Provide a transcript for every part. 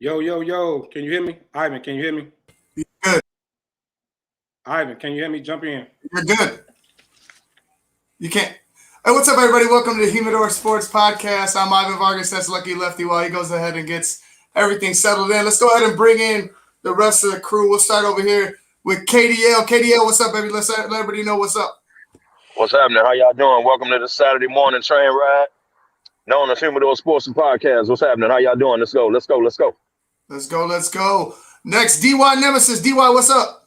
Yo, yo, yo. Can you hear me? Ivan, can you hear me? Good. Ivan, can you hear me? Jump in. You're good. You can't. Hey, what's up, everybody? Welcome to the Humidor Sports Podcast. I'm Ivan Vargas. That's Lucky Lefty while he goes ahead and gets everything settled in. Let's go ahead and bring in the rest of the crew. We'll start over here with KDL. KDL, what's up, baby? Let's let everybody know what's up. What's happening? How y'all doing? Welcome to the Saturday morning train ride known as Humidor Sports and Podcast. What's happening? How y'all doing? Let's go. Let's go. Let's go. Let's go. Let's go. Next, DY Nemesis. DY, what's up?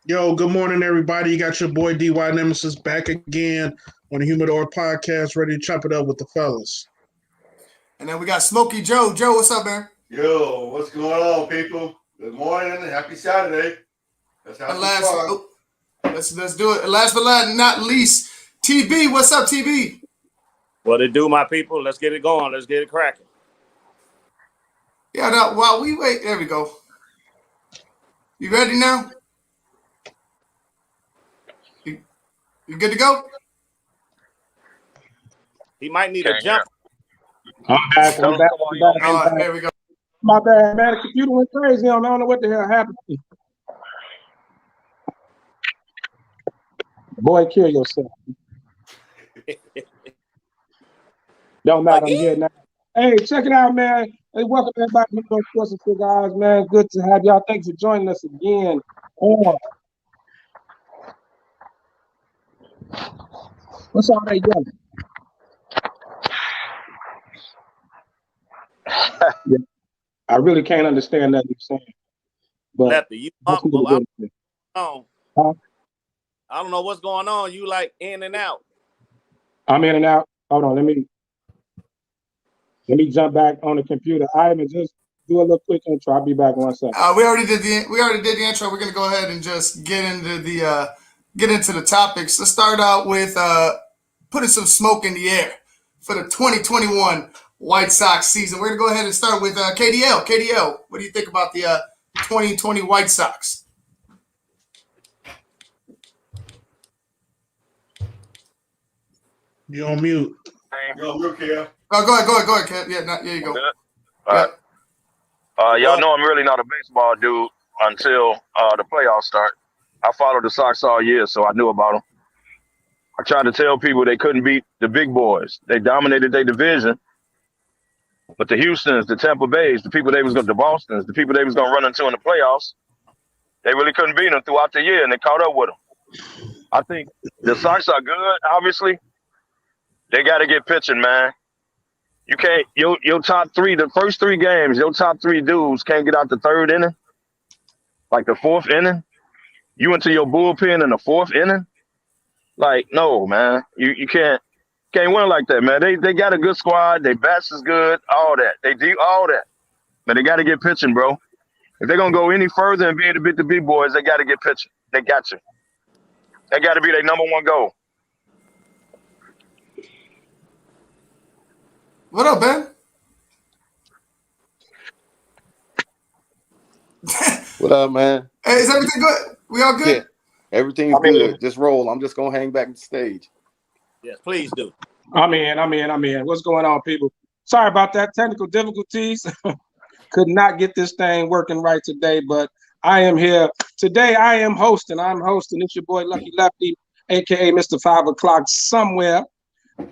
Yo, good morning, everybody. You got your boy DY Nemesis back again on the Humidor Podcast, ready to chop it up with the fellas. And then we got Smokey Joe. Joe, what's up, man? Yo, what's going on, people? Good morning. Happy Saturday. Let's have some fun. Let's do it. Last but not least, TB. What's up, TB? What it do, my people? Let's get it going. Let's get it cracking. Yeah, now, while we wait, there we go. You ready now? You good to go? He might need a jump. I'm back. All right, there we go. My bad, man. The computer went crazy on me. I don't know what the hell happened. Boy, kill yourself. Don't matter. I'm here now. Hey, check it out, man. Hey, welcome everybody to Humidor Sports and Cigars, man. Good to have y'all. Thanks for joining us again. What's all that yelling? Yeah. I really can't understand that you're saying. But Lefty, you up? Huh? I don't know what's going on. You like in and out. I'm in and out. Hold on, let me jump back on the computer. Ivan, just do a little quick intro. I'll be back in 1 second. We already did the intro. We're gonna go ahead and just get into the topics. Let's start out with putting some smoke in the air for the 2021 White Sox season. We're gonna go ahead and start with KDL. KDL, what do you think about the 2020 White Sox? You on mute. Yo, look here. Oh, go ahead, Kev. Yeah, there you go. All right. Y'all know I'm really not a baseball dude until the playoffs start. I followed the Sox all year, so I knew about them. I tried to tell people they couldn't beat the big boys. They dominated their division. But the Houstons, the Tampa Bays, the people the Bostons, the people they was gonna run into in the playoffs, they really couldn't beat them throughout the year, and they caught up with them. I think the Sox are good. Obviously, they got to get pitching, man. You can't. Your top three, the first three games, your top three dudes can't get out the third inning, like the fourth inning. You into your bullpen in the fourth inning, like no, man. You can't win like that, man. They got a good squad. Their bats is good. All that. They do all that. But they got to get pitching, bro. If they're going to go any further and be able to beat the big boys, they got to get pitching. They got to. That got to be their number one goal. What up, Ben? What up, man? Hey, is everything good? We all good? Yeah, everything's good. Just roll. I'm just gonna hang back the stage. Yes, please do. I'm in. What's going on, people? Sorry about that. Technical difficulties. Could not get this thing working right today, but I am here. Today I am hosting. I'm hosting. It's your boy Lucky Lefty, aka Mr. 5 o'clock somewhere.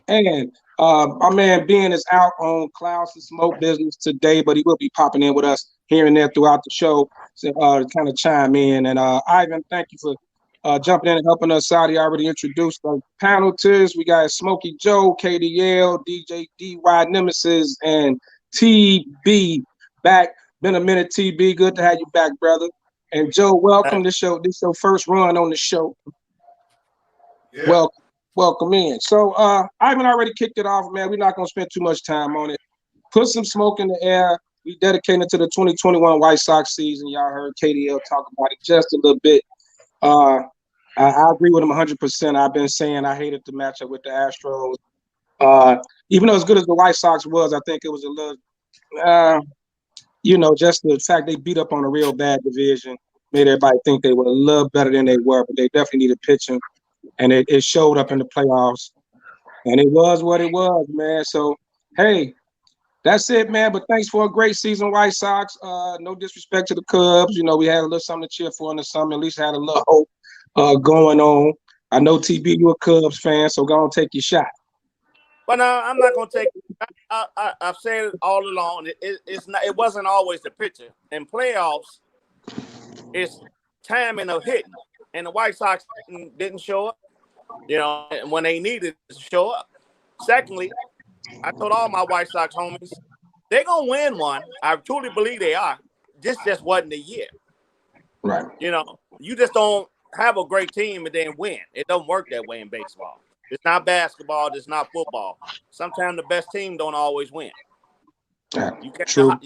And our man Ben is out on clouds and smoke business today, but he will be popping in with us here and there throughout the show to kind of chime in. And Ivan, thank you for jumping in and helping us out. He already introduced the panelists. We got Smokey Joe, KDL, DJ DY Nemesis, and TB back. Been a minute, TB. Good to have you back, brother. And Joe, welcome to the show. This is your first run on the show. Yeah. Welcome in. So Ivan already kicked it off, man. We're not going to spend too much time on it. Put some smoke in the air. We dedicated to the 2021 White Sox season. Y'all heard KDL talk about it just a little bit. I agree with him 100%. I've been saying I hated the matchup with the Astros. Even though as good as the White Sox was, I think it was a little, just the fact they beat up on a real bad division made everybody think they were a little better than they were, but they definitely needed pitching. And it showed up in the playoffs. And it was what it was, man. So, hey, That's it, man. But thanks for a great season, White Sox. No disrespect to the Cubs. You know, we had a little something to cheer for in the summer. At least had a little hope going on. I know TB, you're a Cubs fan, so go on take your shot. But no, I'm not gonna take. I've said it all along. It's not. It wasn't always the pitcher. In playoffs, it's timing of hitting, and the White Sox didn't show up. You know, when they needed to show up. Secondly, I told all my White Sox homies, they're gonna win one. I truly believe they are. This just wasn't the year. Right. You know, you just don't have a great team and then win. It don't work that way in baseball. It's not basketball. It's not football. Sometimes the best team don't always win. Yeah, you catch true. A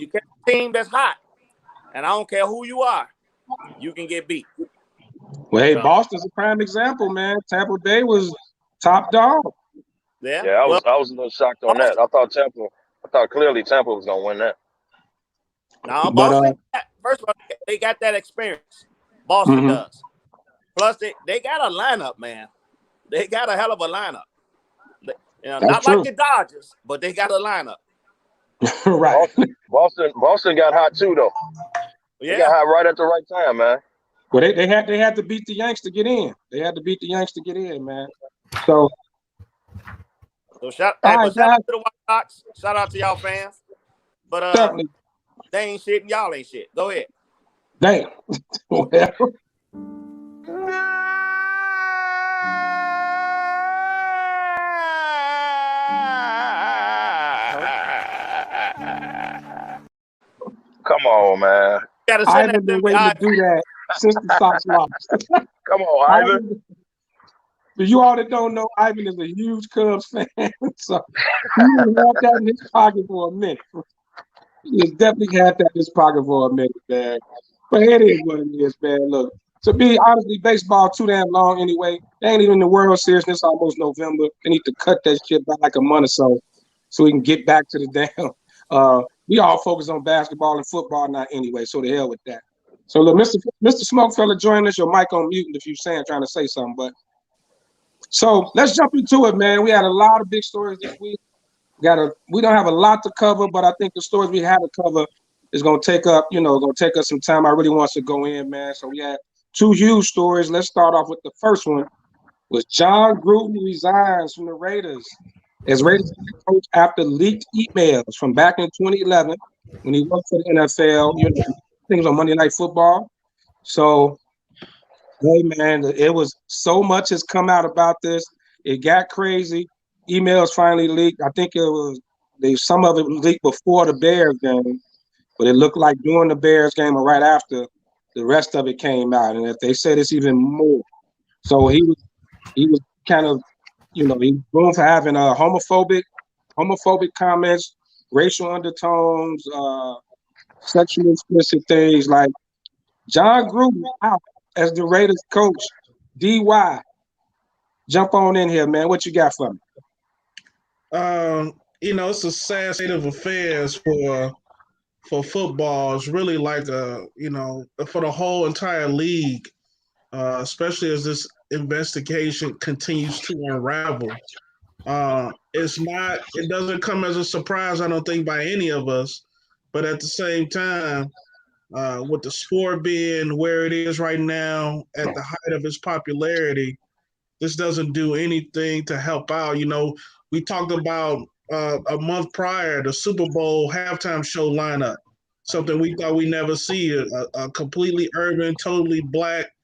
team that's hot, and I don't care who you are, you can get beat. Well, hey, Boston's a prime example, man. Tampa Bay was top dog. Yeah. I was a little shocked on that. I thought clearly Tampa was gonna win that. Now, Boston, first of all, they got that experience. Boston does. Plus, they got a lineup, man. They got a hell of a lineup. You know, not true. like the Dodgers, but they got a lineup. Right. Boston got hot too, though. Yeah. They got hot right at the right time, man. Well, they had to beat the Yanks to get in. They had to beat the Yanks to get in, man. So shout out to the White Sox. Shout out to y'all fans. But definitely. They ain't shit and y'all ain't shit. Go ahead. Damn. Well, come on, man. Ivan been waiting to do that since the Sox lost. Come on, Ivan. For you all that don't know, Ivan is a huge Cubs fan, so he has had that in his pocket for a minute. He has definitely had that in his pocket for a minute, man. But it is what it is, man. Look, to be honestly, baseball too damn long anyway. They ain't even in the World Series. It's almost November. They need to cut that shit by like a month or so we can get back to the damn. We all focus on basketball and football now anyway, so the hell with that. So look, Mr. SmokeFella, join us. Your mic on mute if you're trying to say something, but. So let's jump into it, man. We had a lot of big stories this week. We don't have a lot to cover, but I think the stories we have to cover is gonna take us some time. I really want to go in, man. So we had two huge stories. Let's start off with the first one. Was John Gruden resigns from the Raiders as Raiders coach after leaked emails from back in 2011 when he worked for the NFL. You know, things on Monday Night Football. So. Hey man, it was so much has come out about this. It got crazy. Emails finally leaked. I think some of it leaked before the Bears game, but it looked like during the Bears game or right after, the rest of it came out. And if they said it's even more. So he was kind of, he was known for having homophobic comments, racial undertones, sexually explicit things. Like John Gruden out as the Raiders coach. DY, jump on in here, man. What you got for me? It's a sad state of affairs for football. It's really like for the whole entire league, especially as this investigation continues to unravel. It doesn't come as a surprise, I don't think, by any of us, but at the same time, with the sport being where it is right now at the height of its popularity, this doesn't do anything to help out. We talked about a month prior, the Super Bowl halftime show lineup, something we thought we never see, a completely urban, totally black,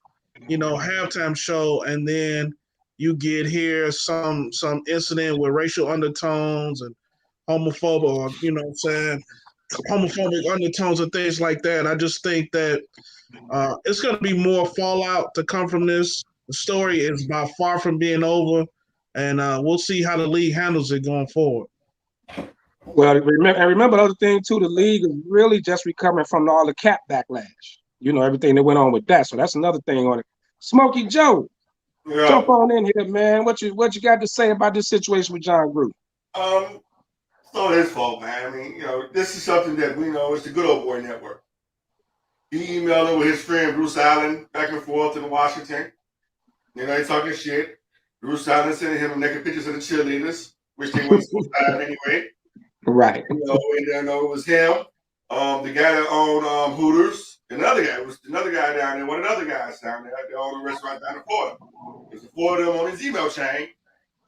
halftime show. And then you get here some incident with racial undertones and homophobic, homophobic undertones and things like that. I just think that it's going to be more fallout to come from this. The story is by far from being over, and we'll see how the league handles it going forward. Well, remember the other thing too, the league is really just recovering from all the cap backlash. Everything that went on with that. So that's another thing on it. Smokey Joe, jump on in here, man. What you got to say about this situation with John Gruden? It's not his fault, man. I mean, this is something that we know. It's the Good Old Boy Network. He emailed it with his friend Bruce Allen back and forth in Washington. They talking shit. Bruce Allen sending him naked pictures of the cheerleaders, which they weren't supposed to have anyway. Right. And it was him, the guy that owned Hooters, another guy. It was another guy down there, one of the other guys down there. They owned a restaurant down in Florida. There's the four of them on his email chain,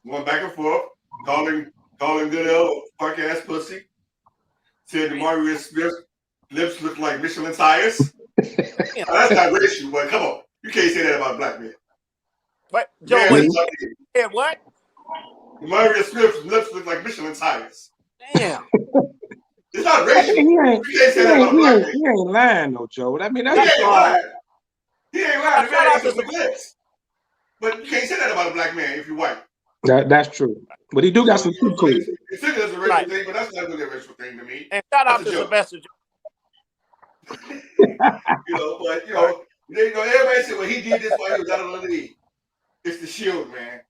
going back and forth, calling Goodell punk ass pussy. Said Mario Smith's lips look like Michelin tires. That's not racial, but come on. You can't say that about a black man. What? Joe, what? Mario Smith's lips look like Michelin tires. Damn. It's not racial. You can't say that about a black man. He ain't lying, though, Joe. I mean, He ain't lying. He ain't lying. The man has some lips. But you can't say that about a black man if you're white. That's true. But he do got some cool. It's a racial thing, but that's not really a racial thing to me. And shout out to Sylvester. But everybody said, well, he did this while he was out of the league. It's the shield, man.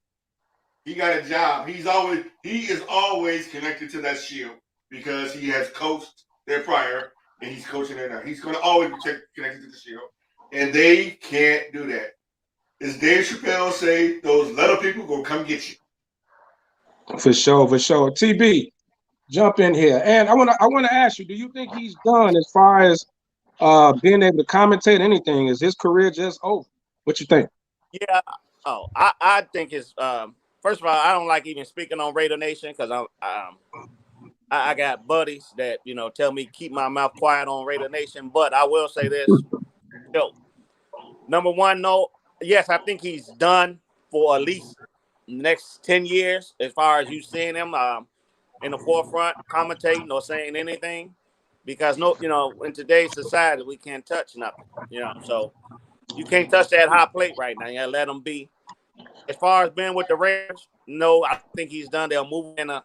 He got a job. He is always connected to that shield because he has coached there prior and he's coaching there now. He's going to always be connected to the shield, and they can't do that. As Dave Chappelle say, those little people gonna come get you. For sure. TB, jump in here, and I want to ask you: do you think he's done as far as being able to commentate anything? Is his career just over? What you think? Yeah. Oh, I think it's first of all, I don't like even speaking on Raider Nation because I got buddies that tell me keep my mouth quiet on Raider Nation. But I will say this: number one, no. Yes, I think he's done for at least the next 10 years as far as you seeing him in the forefront commentating or saying anything, because in today's society we can't touch nothing, so you can't touch that high plate right now. You gotta let him be. As far as being with the Raiders, no, I think he's done. They'll move in a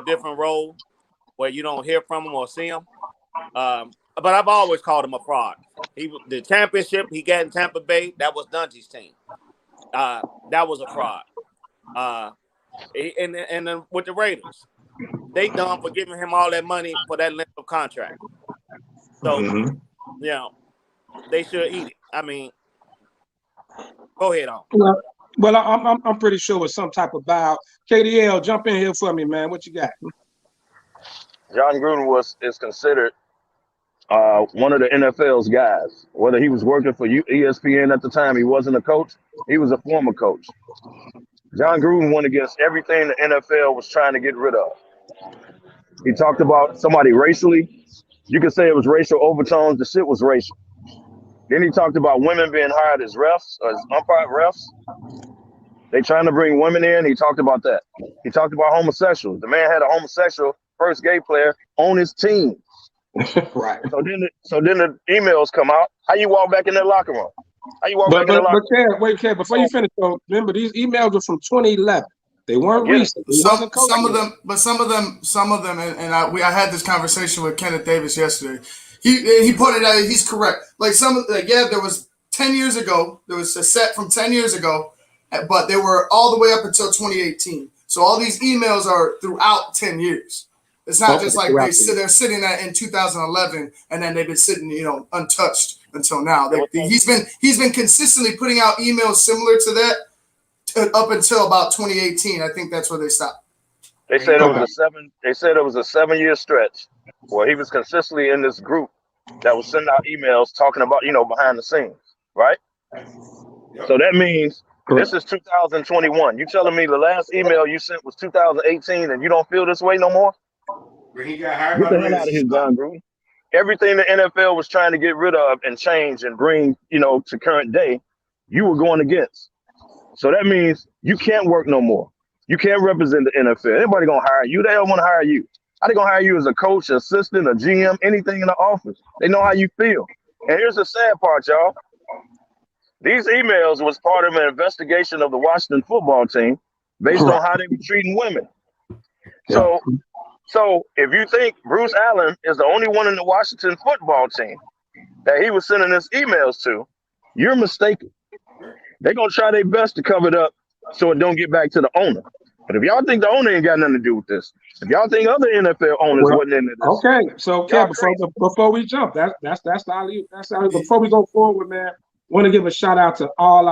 different role where you don't hear from him or see him. But I've always called him a fraud. The championship he got in Tampa Bay, that was Dungy's team. That was a fraud. And then with the Raiders, they done for giving him all that money for that length of contract. So, they should eat it. I mean, go ahead on. Well, I'm pretty sure it's some type of buyout. KDL, jump in here for me, man. What you got? John Gruden is considered one of the NFL's guys. Whether he was working for ESPN at the time, he wasn't a coach. He was a former coach. John Gruden went against everything the NFL was trying to get rid of. He talked about somebody racially. You could say it was racial overtones. The shit was racial. Then he talked about women being hired as refs, as umpire refs. They trying to bring women in. He talked about that. He talked about homosexuals. The man had a homosexual first gay player on his team. Right. So then the emails come out. How you walk back in that locker room? How you walk back in the locker room? Wait, before you finish, though, remember these emails were from 2011. They weren't recent. Some of them, and I had this conversation with Kenneth Davis yesterday. He pointed out he's correct. There was 10 years ago. There was a set from 10 years ago, but they were all the way up until 2018. So all these emails are throughout 10 years. It's not just like they're sitting in 2011 and then they've been sitting, untouched until now. He's been consistently putting out emails similar to that up until about 2018. I think that's where they stopped. They said it was a 7-year stretch where he was consistently in this group that was sending out emails talking about behind the scenes, right? Yep. So that means this is 2021. You telling me the last email you sent was 2018 and you don't feel this way no more? When he got hired, get the hell out of here, John Gruden. Everything the NFL was trying to get rid of and change and bring, to current day, you were going against. So that means you can't work no more. You can't represent the NFL. Anybody gonna hire you? They don't want to hire you. How they gonna hire you as a coach, assistant, a GM, anything in the office? They know how you feel. And here's the sad part, y'all. These emails was part of an investigation of the Washington football team based on how they were treating women. So if you think Bruce Allen is the only one in the Washington football team that he was sending his emails to, you're mistaken. They're going to try their best to cover it up so it don't get back to the owner. But if y'all think the owner ain't got nothing to do with this, if y'all think other NFL owners wasn't in this. Okay, so before we jump, that's the alley. Before we go forward, man, want to give a shout out to all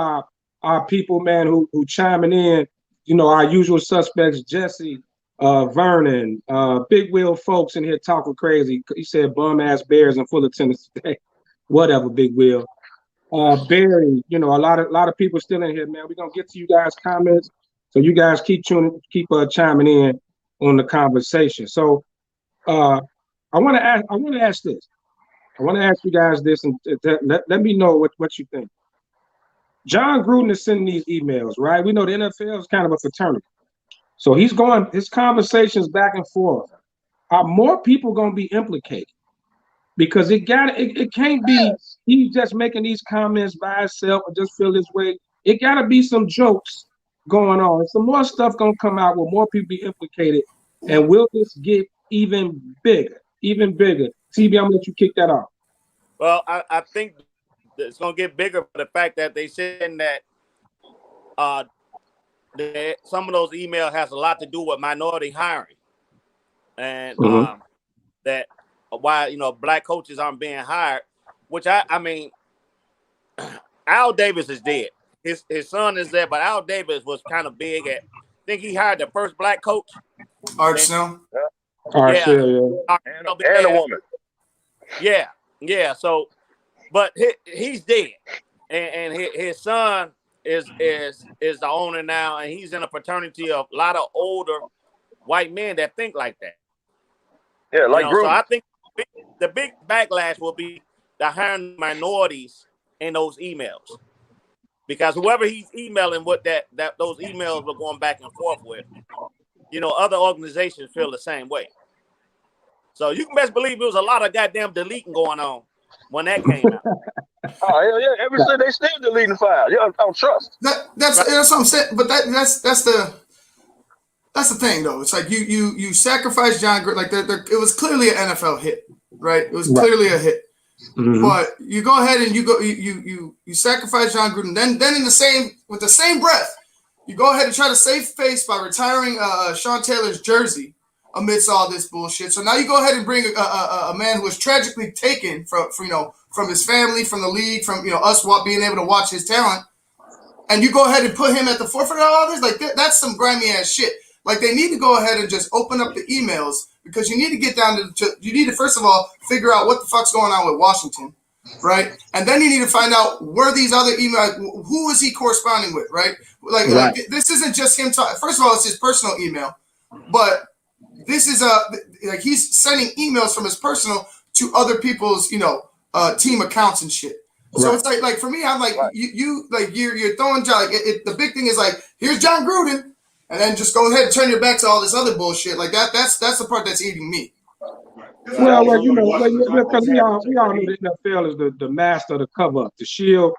our people, man, who chiming in. Our usual suspects, Jesse, Vernon, Big Wheel folks in here talking crazy. He said bum ass Bears in full attendance today. Whatever, Big Wheel. Barry, a lot of people still in here, man. We're gonna get to you guys' comments, so you guys keep chiming in on the conversation. So, I want to ask this. I want to ask you guys this, and let me know what you think. John Gruden is sending these emails, right? We know the NFL is kind of a fraternity, so his conversations back and forth. Are more people gonna be implicated? Because it can't be he's just making these comments by himself or just feel this way. It gotta be some jokes going on. Some more stuff gonna come out with more people be implicated, and will this get even bigger? Even bigger. TB, I'm gonna let you kick that off. Well, I think it's gonna get bigger for the fact that they said that some of those emails has a lot to do with minority hiring, and that why black coaches aren't being hired, which I mean Al Davis is dead. His son is there, but Al Davis was kind of big at. I think he hired the first black coach, Art Snow. And a woman. Yeah. So, but he's dead, and his son is the owner now, and he's in a fraternity of a lot of older white men that think like that. Yeah, like Gruden. So I think the big backlash will be the hiring minorities in those emails, because whoever he's emailing with that those emails were going back and forth with, other organizations feel the same way. So you can best believe there was a lot of goddamn deleting going on when that came out. Oh hell yeah! Ever since they still deleting files. Yeah, I don't trust. That's what I'm saying. But that's the thing though. It's like you sacrifice John Gruden. Like it was clearly an NFL hit, right? It was clearly a hit. But you go ahead and you sacrifice John Gruden. Then with the same breath, you go ahead and try to save face by retiring Sean Taylor's jersey amidst all this bullshit. So now you go ahead and bring a man who was tragically taken from his family, from the league, from us being able to watch his talent, and you go ahead and put him at the forefront of all this. Like that's some grimy ass shit. Like they need to go ahead and just open up the emails, because you need to get down you need to first of all figure out what the fuck's going on with Washington, right? And then you need to find out where these other emails, who is he corresponding with, right? Like this isn't just him talking. First of all, it's his personal email, but this is he's sending emails from his personal to other people's team accounts and shit. So it's like for me, I'm like you're throwing John. The big thing is like, here's John Gruden, and then just go ahead and turn your back to all this other bullshit. Like that's the part that's eating me. Well, because we all know the NFL is the master of the cover up, the shield.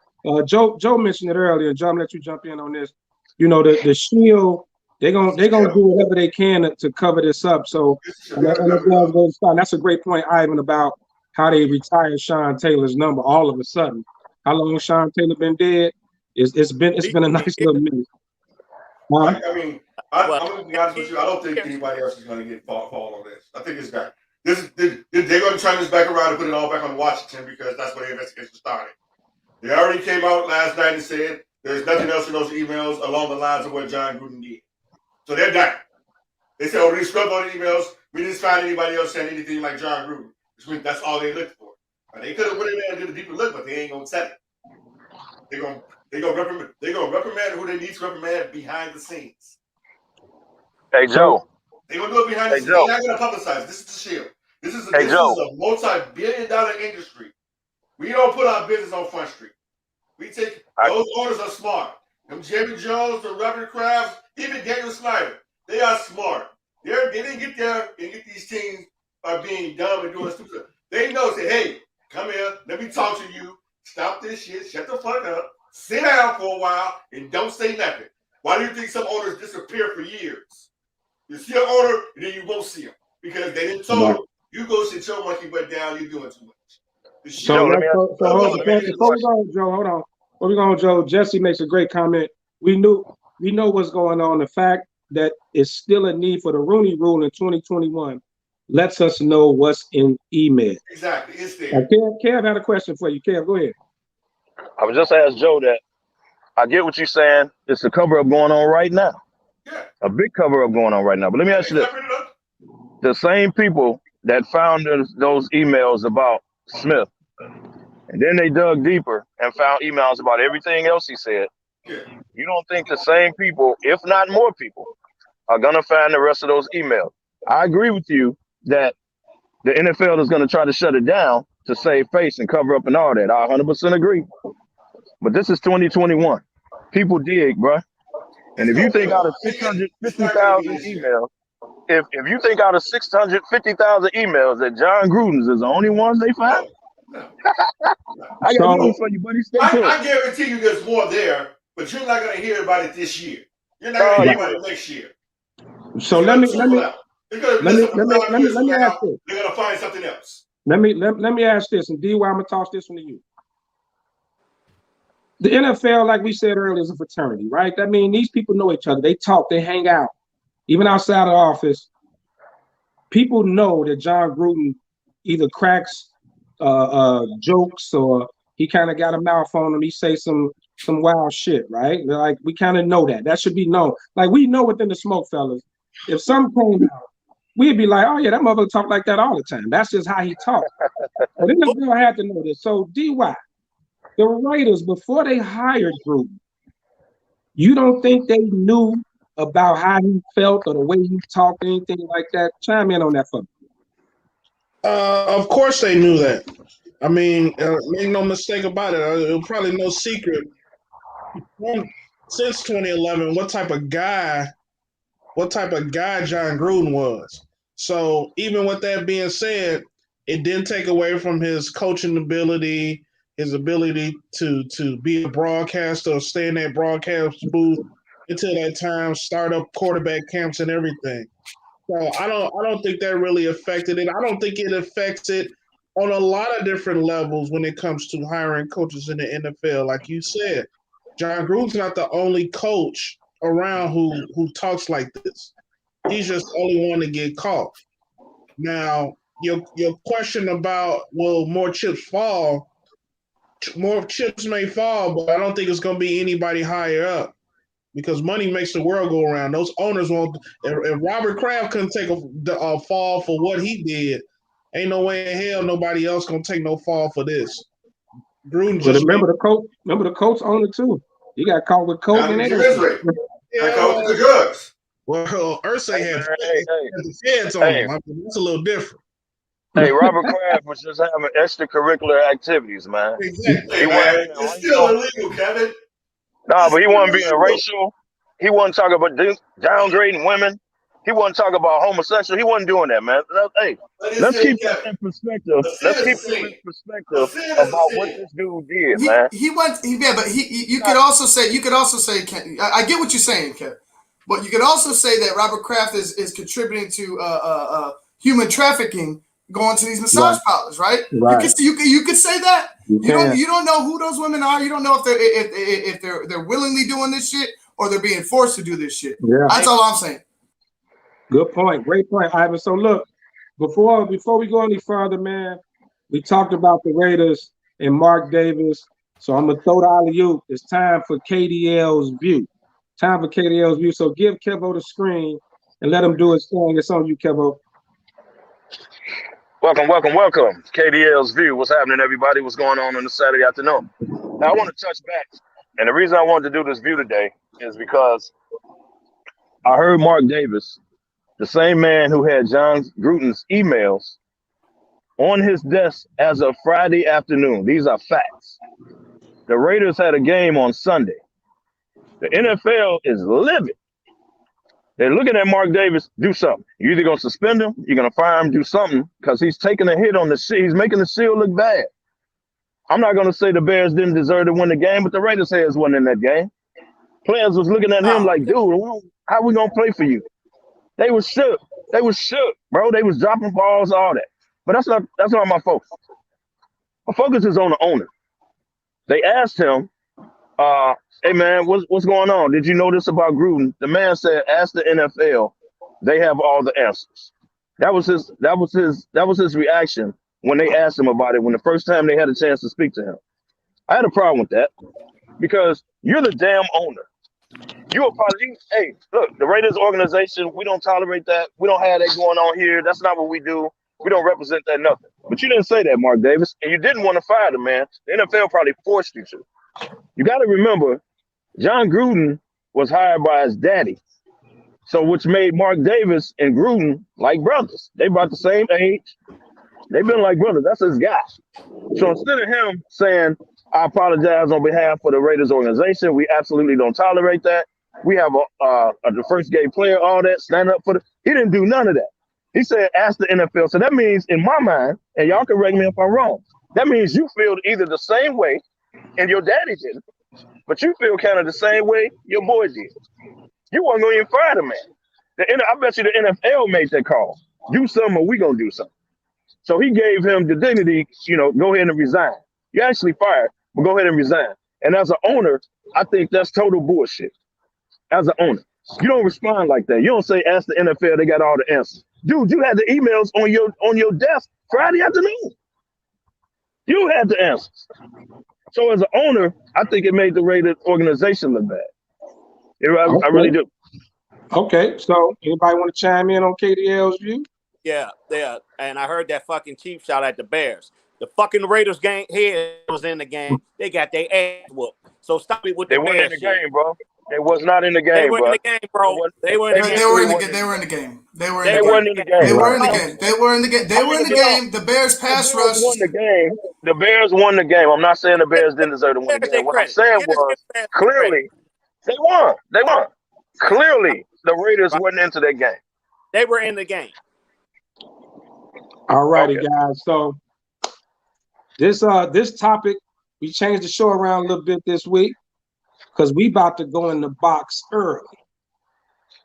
Joe mentioned it earlier. Joe, I'm gonna let you jump in on this. The shield. They're gonna do whatever they can to cover this up. So that's a great point, Ivan, about how they retired Sean Taylor's number all of a sudden. How long has Sean Taylor been dead? It's been a nice little minute. I'm gonna be honest with you. I don't think anybody else is gonna get fall on this. I think it's got they're gonna turn this back around and put it all back on Washington, because that's where the investigation started. They already came out last night and said there's nothing else in those emails along the lines of what John Gruden did. So they're done. They said, we scrubbed all the emails. We didn't find anybody else saying anything like John Gruden. Which means that's all they looked for. And they could have went in there and did a deeper look, but they ain't gonna tell it. They're gonna reprimand who they need to reprimand behind the scenes. Hey Joe. They're gonna do it behind the scenes. They're not gonna publicize. This is the shield. This is a multi-billion-dollar industry. We don't put our business on Front Street. Those owners are smart. Them Jerry Jones, the Robert Kraft, even Daniel Snyder, they are smart. They didn't get there and get these teams by being dumb and doing stupid. They know, say, hey, come here, let me talk to you. Stop this shit, shut the fuck up, sit down for a while, and don't say nothing. Why do you think some owners disappear for years? You see an owner, and then you won't see them, because they didn't tell them, you go sit your monkey butt down, you're doing too much. Before we go, Joe, hold on. Before we go, Joe, Jesse makes a great comment. We know what's going on. The fact that it's still a need for the Rooney Rule in 2021 lets us know what's in email. Exactly, it's there. Kev had a question for you. Kev, go ahead. I was just asking Joe that I get what you're saying. It's a cover up going on right now. Yeah. A big cover up going on right now. But let me ask you this: the same people that found those emails about Smith, and then they dug deeper and found emails about everything else he said. You don't think the same people, if not more people, are gonna find the rest of those emails? I agree with you that the NFL is gonna try to shut it down to save face and cover up and all that. I 100% agree. But this is 2021. People dig, bro. And if you think out of 650,000 emails, if you think out of 650,000 emails that John Gruden's is the only ones they found, I got news for you, buddy. Stay tuned. I guarantee you there's more there, but you're not going to hear about it this year. You're not going to hear about it next year. So let me ask this. They're going to find something else. Let me ask this, and D.Y., I'm going to toss this one to you. The NFL, like we said earlier, is a fraternity, right? That means these people know each other. They talk, they hang out. Even outside of the office, people know that John Gruden either cracks jokes or he kind of got a mouth on him. He say some wild shit, right? Like, we kind of know that. That should be known. Like, we know within the SmokeFellas, if something came out, we'd be like, oh, yeah, that motherfucker talk like that all the time. That's just how he talks. But then the girl had to know this. So, D.Y., the Raiders, before they hired Gruden, you don't think they knew about how he felt or the way he talked or anything like that? Chime in on that for me. Of course they knew that. I mean, make no mistake about it. It was probably no secret. Since 2011, what type of guy John Gruden was. So even with that being said, it didn't take away from his coaching ability, his ability to be a broadcaster, stay in that broadcast booth until that time, start up quarterback camps and everything. So I don't think that really affected it. I don't think it affects it on a lot of different levels when it comes to hiring coaches in the NFL. Like you said, John Gruden's not the only coach around who talks like this. He's just the only one to get caught. Now, your question about will more chips fall? More chips may fall, but I don't think it's going to be anybody higher up because money makes the world go around. Those owners won't. If Robert Kraft couldn't take a fall for what he did, ain't no way in hell nobody else going to take no fall for this. Gruden just remember the Colts owner too. He got caught with coke and everything. The drugs. Well, Ursay had the feds on him. I mean, that's a little different. Hey, Robert Kraft was just having extracurricular activities, man. Exactly. It's still illegal, Kevin. Nah, but he wasn't being racial. He wasn't talking about downgrading women. He wasn't talking about homosexual. He wasn't doing that, man. Hey, let's keep that in perspective. Let's keep it in perspective about what this dude did, man. You could also say, I get what you're saying, Kevin, but you could also say that Robert Kraft is contributing to human trafficking going to these massage parlors, right? You could say that. You don't know who those women are. You don't know if they're willingly doing this shit or they're being forced to do this shit. Yeah. That's all I'm saying. Good point. Great point, Ivan. So look, before we go any further, man, we talked about the Raiders and Mark Davis. So I'm gonna throw the alley-oop. It's time for KDL's view. So give Kevo the screen and let him do his thing. It's on you, Kevo. Welcome. KDL's view. What's happening, everybody? What's going on this Saturday afternoon? Now, I want to touch back. And the reason I wanted to do this view today is because I heard Mark Davis, the same man who had John Gruden's emails, on his desk as of Friday afternoon. These are facts. The Raiders had a game on Sunday. The NFL is livid. They're looking at Mark Davis, do something. You're either going to suspend him, you're going to fire him, do something, because he's taking a hit on the shield. He's making the shield look bad. I'm not going to say the Bears didn't deserve to win the game, but the Raiders heads wasn't in that game. Players was looking at him like, dude, how we going to play for you? They was shook. Bro. They was dropping balls, all that. But that's not my focus. My focus is on the owner. They asked him, hey man, what's going on? Did you know this about Gruden? The man said, ask the NFL. They have all the answers. That was his reaction when they asked him about it, when the first time they had a chance to speak to him. I had a problem with that because you're the damn owner. You apologize. Hey, look, the Raiders organization, we don't tolerate that. We don't have that going on here. That's not what we do. We don't represent that nothing. But you didn't say that, Mark Davis, and you didn't want to fire the man. The NFL probably forced you to. You got to remember, John Gruden was hired by his daddy. So which made Mark Davis and Gruden like brothers. They about the same age. They've been like brothers. That's his guy. So instead of him saying, I apologize on behalf of the Raiders organization, we absolutely don't tolerate that. We have the first game player, all that, stand up for he didn't do none of that. He said, ask the NFL. So that means, in my mind, and y'all can correct me if I'm wrong, that means you feel either the same way, and your daddy didn't, but you feel kind of the same way your boy did. You weren't going to even fire the man. I bet you the NFL made that call. Do something or we going to do something. So he gave him the dignity, go ahead and resign. You actually fired, but go ahead and resign. And as an owner, I think that's total bullshit. As an owner, you don't respond like that. You don't say, ask the NFL, they got all the answers. Dude, you had the emails on your desk Friday afternoon. You had the answers. So as an owner, I think it made the Raiders organization look bad. I really do. Okay, so anybody want to chime in on KDL's view? Yeah. And I heard that fucking cheap shot at the Bears. The fucking Raiders game head was in the game. They got their ass whooped. So stop it with the Bears. They weren't in the game, bro. They was not in the game, They were in the game, bro. They were in the game. They were in the game. They were in the game. They were in the game. They were in the game. They were in the game. They were in the game. The Bears pass rush won the game. The Bears won the game. I'm not saying the Bears didn't deserve to win the game. What I'm saying was clearly they won. They won. Clearly the Raiders wasn't into that game. They were in the game. All righty, guys. So this topic, we changed the show around a little bit this week because we about to go in the box early.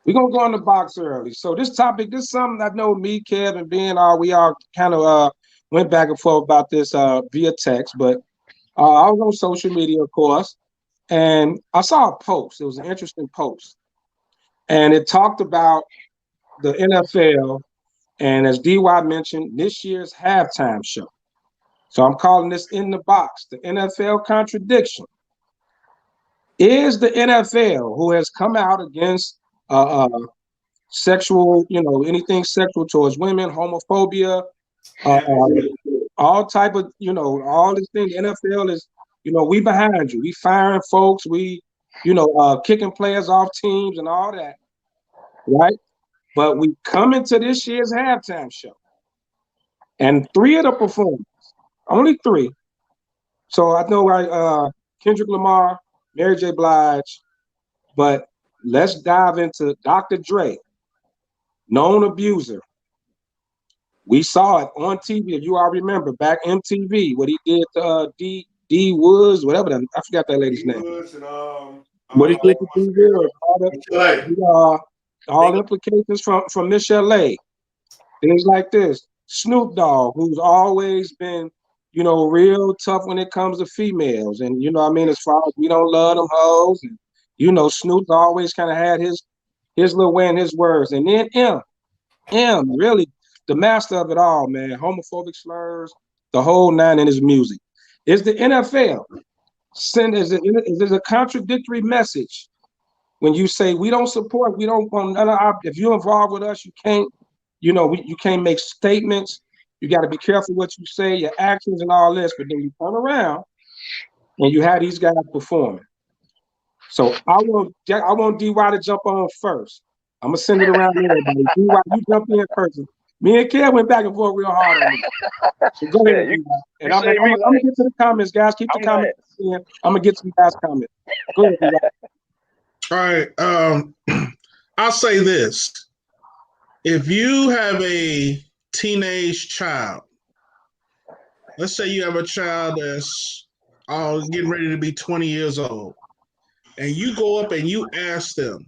We're going to go in the box early. So this topic, this is something I know me, Kev, and Ben, we all kind of went back and forth about this via text, but I was on social media, of course, and I saw a post. It was an interesting post. And it talked about the NFL, and as DY mentioned, this year's halftime show. So I'm calling this In the Box, the NFL contradiction. Is the NFL, who has come out against sexual, anything sexual towards women, homophobia, all type of, all these things, the NFL is, we behind you. We firing folks. We, kicking players off teams and all that, right? But we come into this year's halftime show, and 3 of the performers, only 3. So I know Kendrick Lamar, Mary J. Blige, but let's dive into Dr. Dre, known abuser. We saw it on TV. If you all remember back MTV, what he did to D Woods, whatever that, I forgot that lady's name. Woods and, what he did to D Woods, all implications from Michelle A. Things like this. Snoop Dogg, who's always been, real tough when it comes to females. And, as far as we don't love them hoes. And, Snoop's always kind of had his little way and his words. And then M, really the master of it all, man. Homophobic slurs, the whole 9 in his music. Is the NFL is it a contradictory message when you say we don't support, we don't want none of our, if you're involved with us, you can't, you can't make statements. You got to be careful what you say, your actions and all this, but then you turn around and you have these guys performing. So I want DY to jump on first. I'm gonna send it around to everybody. DY, you jump in first. Me and Kev went back and forth real hard on it. So go ahead, and I'm gonna get to the comments, guys. Keep the comments in. I'm gonna get to you guys' comments. Go ahead, DY. All right. I'll say this. If you have a teenage child, let's say you have a child that's getting ready to be 20 years old, and you go up and you ask them,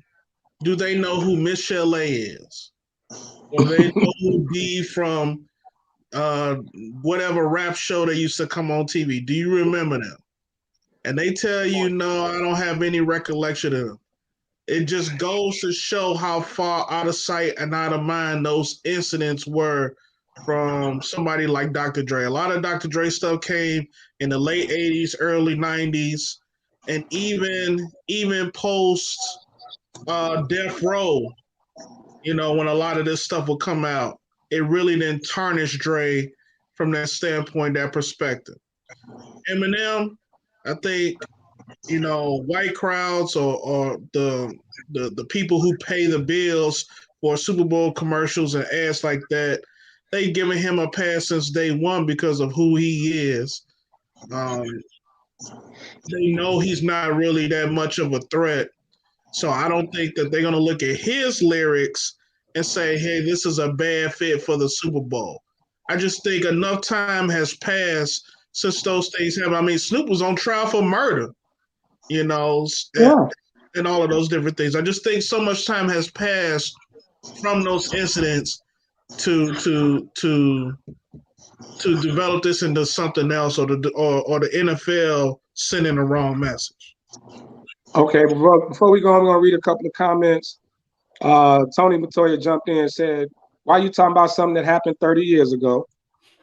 do they know who Michelle A is? Or they know who D from whatever rap show that used to come on TV? Do you remember them? And they tell you, no, I don't have any recollection of them. It just goes to show how far out of sight and out of mind those incidents were from somebody like Dr. Dre. A lot of Dr. Dre stuff came in the late 80s, early 90s, and even post Death Row, you know, when a lot of this stuff will come out, it really didn't tarnish Dre from that standpoint, that perspective. Eminem, I think, you know, white crowds or the people who pay the bills for Super Bowl commercials and ads like that, they given him a pass since day one because of who he is. They know he's not really that much of a threat. So I don't think that they're going to look at his lyrics and say, hey, this is a bad fit for the Super Bowl. I just think enough time has passed since those things happened. I mean, Snoop was on trial for murder, you know, and all of those different things. I just think so much time has passed from those incidents to develop this into something else, or the NFL sending the wrong message. Okay, before we go, I'm going to read a couple of comments. Tony Matoya jumped in and said, why are you talking about something that happened 30 years ago?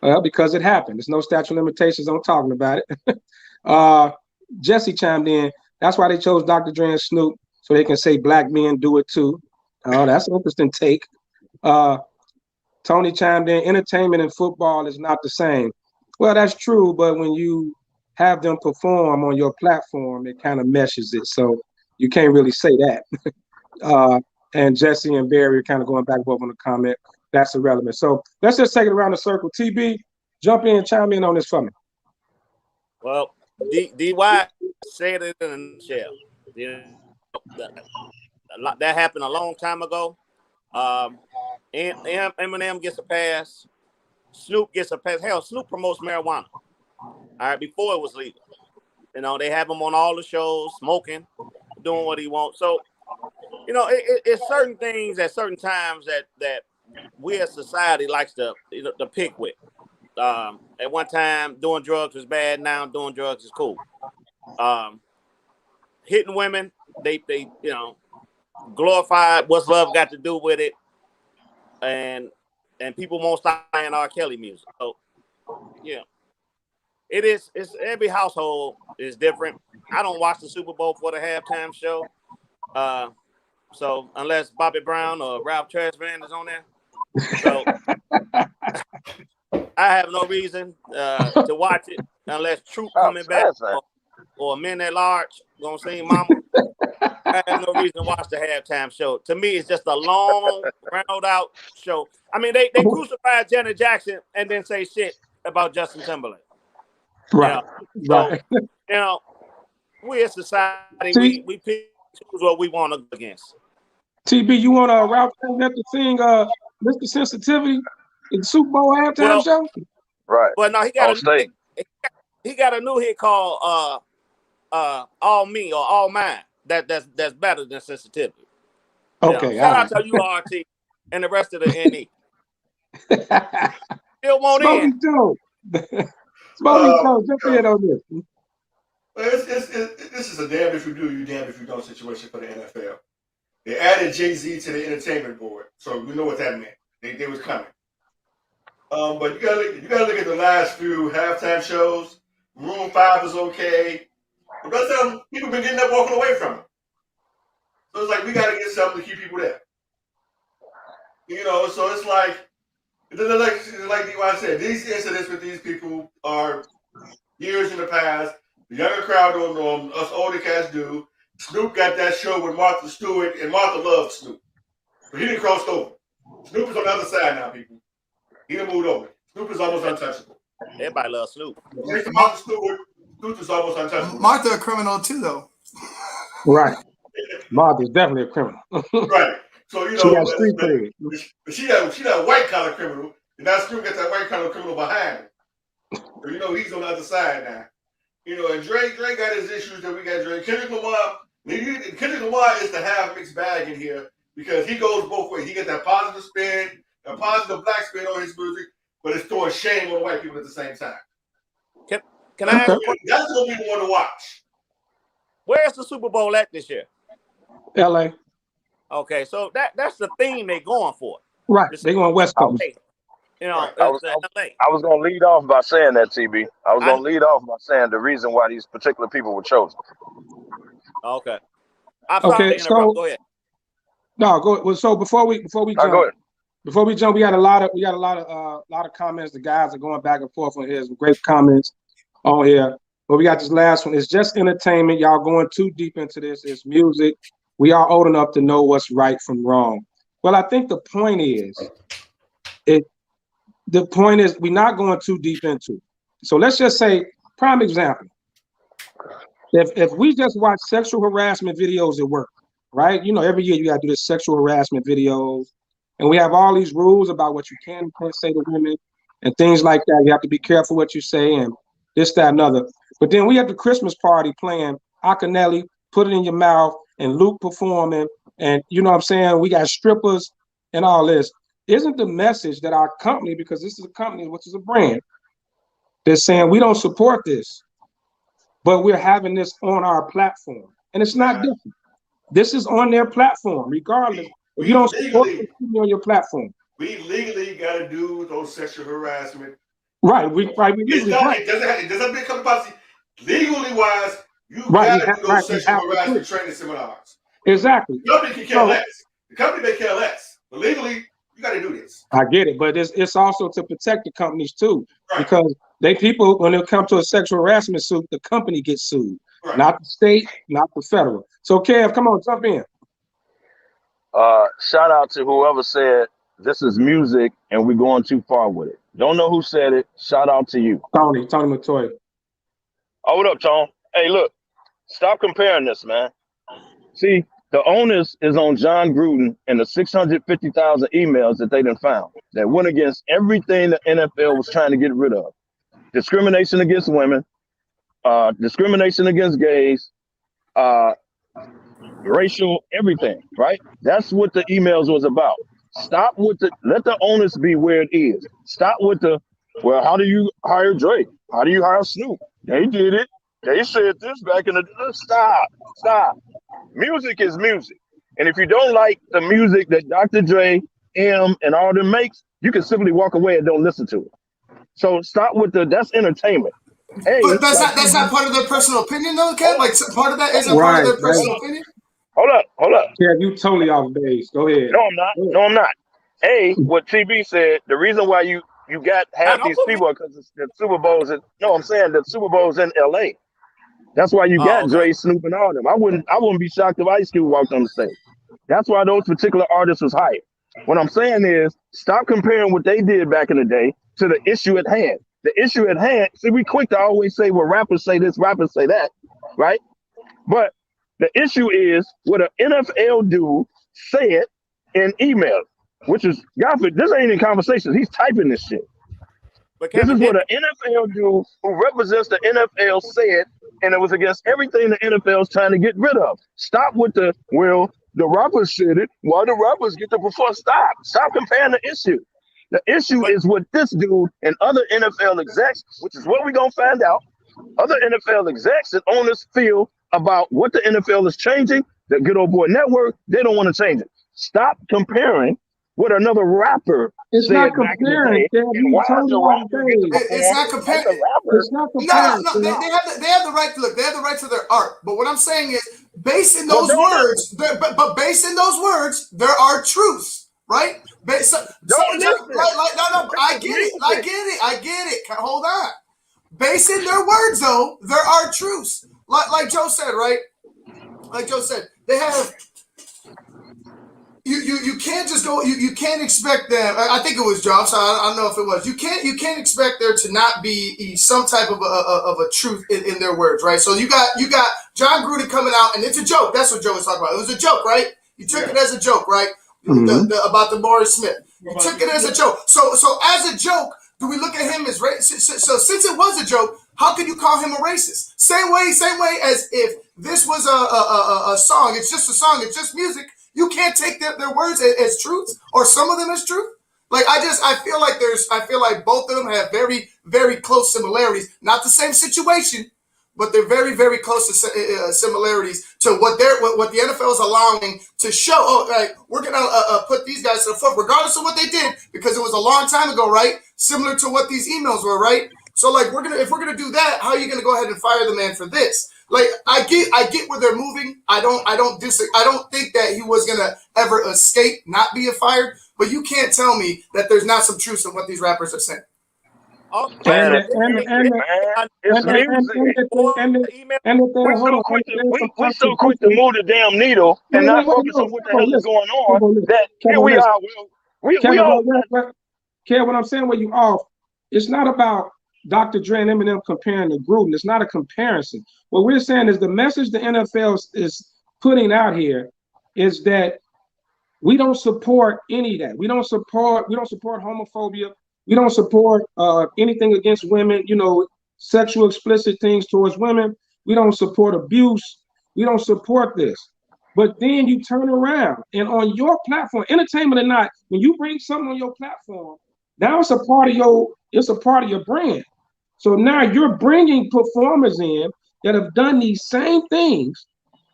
Well, because it happened. There's no statute of limitations on talking about it. Jesse chimed in, that's why they chose Dr. Dre and Snoop, so they can say black men do it too. Oh, that's an interesting take. Tony chimed in, entertainment and football is not the same. Well, that's true, but when you have them perform on your platform, it kind of meshes it. So you can't really say that. And Jesse and Barry are kind of going back and forth on the comment. That's irrelevant. So let's just take it around the circle. TB, jump in, chime in on this for me. Well, DY said it in a nutshell. You know, that happened a long time ago. Eminem gets a pass. Snoop gets a pass. Hell, Snoop promotes marijuana. All right, before it was legal. You know, they have him on all the shows, smoking, doing what he wants. So, you know, it's certain things at certain times that we as society likes to pick with. At one time, doing drugs was bad. Now doing drugs is cool. Hitting women, they you know, glorified what's love got to do with it, and people won't stop playing R. Kelly music. So, yeah. It's every household is different. I don't watch the Super Bowl for the halftime show. So unless Bobby Brown or Ralph Tresvant is on there. So I have no reason to watch it unless Troop coming back or Men at Large gonna sing Mama. I have no reason to watch the halftime show. To me, it's just a long, round out show. I mean, they crucified Janet Jackson and then say shit about Justin Timberlake. Right. You know? So, you know, we as society, we pick what we want to go against. TB, you want Ralph Tresvant to sing Mr. Sensitivity in the Super Bowl halftime show? Right. But no, he got a new hit called All Me or All Mine. That's better than Sensitivity. Okay. Shout out to you, RT, and the rest of the NE. Still won't end. Smoking Joe, jump in on this. Well, this is a damn if you do, you damn if you don't situation for the NFL. They added Jay-Z to the entertainment board, so we know what that meant. They was coming. But you gotta look at the last few halftime shows. Room 5 is okay. But that's how people been getting up walking away from it. So it's like we gotta get something to keep people there. You know, so it's like DY said, these incidents with these people are years in the past. The younger crowd don't know them. Us older cats do. Snoop got that show with Martha Stewart, and Martha loved Snoop. But he didn't cross over. Snoop is on the other side now, people. He done moved over. Snoop is almost untouchable. Everybody loves Snoop. Martha Stewart, Snoop is almost untouchable. Martha a criminal too, though. Right. Martha's definitely a criminal. Right. So, you know, she got street cred. She that white collar criminal, and now Snoop got that white collar criminal behind him. So, you know, he's on the other side now. You know, and Dre got his issues that we got Dre. Kendrick Lamar is the half mixed bag in here because he goes both ways. He gets that positive spin, a positive black spin on his music, but it's throwing shame on white people at the same time. Can I ask you? That's what we want to watch. Where's the Super Bowl at this year? LA. Okay, so that's the theme they're going for. Right. They're going West Coast. You know, I was going to lead off by saying that, TB. I was going to lead off by saying the reason why these particular people were chosen. Okay. Okay, so go ahead. No, go. Well, so before we Go jump, ahead. we got a lot of comments. The guys are going back and forth on here. Some great comments on here. But we got this last one. It's just entertainment. Y'all going too deep into this. It's music. We are old enough to know what's right from wrong. Well, I think the point is, we're not going too deep into it. So let's just say, prime example. If we just watch sexual harassment videos at work, right? You know, every year you got to do the sexual harassment videos, and we have all these rules about what you can and can't say to women and things like that. You have to be careful what you say and this, that, and other. But then we have the Christmas party playing Akinelli, Put It in Your Mouth, and Luke performing, and you know what I'm saying? We got strippers and all this. Isn't the message that our company, because this is a company, which is a brand, they're saying we don't support this, but we're having this on our platform. And it's not different. This is on their platform, regardless. If you don't support it on your platform. We legally got to do those sexual harassment. Right. We legally. It doesn't become policy. Legally wise, you got to do those sexual harassment training seminars. Exactly. The company can care less. The company may care less. But legally, you got to do this. I get it. But it's also to protect the companies too. Right. Because when it comes to a sexual harassment suit, the company gets sued. Right. Not the state, not the federal. So Kev, come on, jump in. Shout out to whoever said this is music and we're going too far with it. Don't know who said it. Shout out to you. Tony Matoya. Oh, what up, Tom? Hey, look, stop comparing this, man. See, the onus is on John Gruden and the 650,000 emails that they done found that went against everything the NFL was trying to get rid of. Discrimination against women, discrimination against gays, racial, everything, right? That's what the emails was about. Stop with let the onus be where it is. Stop with well, how do you hire Drake? How do you hire Snoop? They did it. They said this back in the Stop. Music is music. And if you don't like the music that Dr. Dre, M, and all them makes, you can simply walk away and don't listen to it. So stop with that's entertainment. Hey, but that's not part of their personal opinion, though, Kev? Like, part of that isn't part of their personal opinion? Hold up. Yeah, you totally off base. Go ahead. No, I'm not. What TB said, the reason why you got half these people because the Super Bowl's the Super Bowl's in LA. That's why you got Dre, Snoop, and all them. I wouldn't be shocked if Ice Cube walked on the stage. That's why those particular artists was hyped. What I'm saying is, stop comparing what they did back in the day to the issue at hand. The issue at hand, see, we quick to always say, well, rappers say this, rappers say that, right? But the issue is what an NFL dude said in email, which is, Godfrey, this ain't in conversations. He's typing this shit. But this is what an NFL dude who represents the NFL said, and it was against everything the NFL is trying to get rid of. Stop with the rappers said it. Why the rappers get to perform? Stop comparing the issue. The issue is what this dude and other NFL execs, which is what we're going to find out, other NFL execs and owners feel about what the NFL is changing, the Good Old Boy Network, they don't want to change it. Stop comparing what another rapper It's not comparing. It's not comparing. It's not comparing. No, they have the right to look. They have the right to their art. But what I'm saying is, based in those words, based in those words, there are truths, right? I get it. Hold on. Based in their words, though, there are truths. Like Joe said, right? Like Joe said, they have. You can't just go. You can't expect them. I think it was Joe. So I don't know if it was. You can't expect there to not be some type of a truth in their words, right? So you got John Gruden coming out, and it's a joke. That's what Joe was talking about. It was a joke, right? You took it as a joke, right? Mm-hmm. About the Morris Smith. You took it as a joke. So as a joke, do we look at him as racist? So since it was a joke, how could you call him a racist? Same way as if this was a song. It's just a song. It's just music. You can't take their words as truths or some of them as truth. Like I feel like both of them have very, very close similarities. Not the same situation, but they're very, very close to similarities to what the NFL is allowing to show. Oh, like we're gonna put these guys to the foot, regardless of what they did, because it was a long time ago, right? Similar to what these emails were, right? So like if we're gonna do that, how are you gonna go ahead and fire the man for this? Like I get where they're moving. I don't think that he was gonna ever escape not being fired. But you can't tell me that there's not some truth in what these rappers are saying. Man, and it's music. We so quick to move the damn needle and not focus on what the hell is going on. That here we are. We all. Kev, what I'm saying, where you off, it's not about Dr. Dre and Eminem comparing to Gruden. It's not a comparison. What we're saying is the message the NFL is putting out here is that we don't support any of that. We don't support homophobia. We don't support anything against women, sexual explicit things towards women. We don't support abuse. We don't support this. But then you turn around and on your platform, entertainment or not, when you bring something on your platform, now it's a part of your brand. So now you're bringing performers in that have done these same things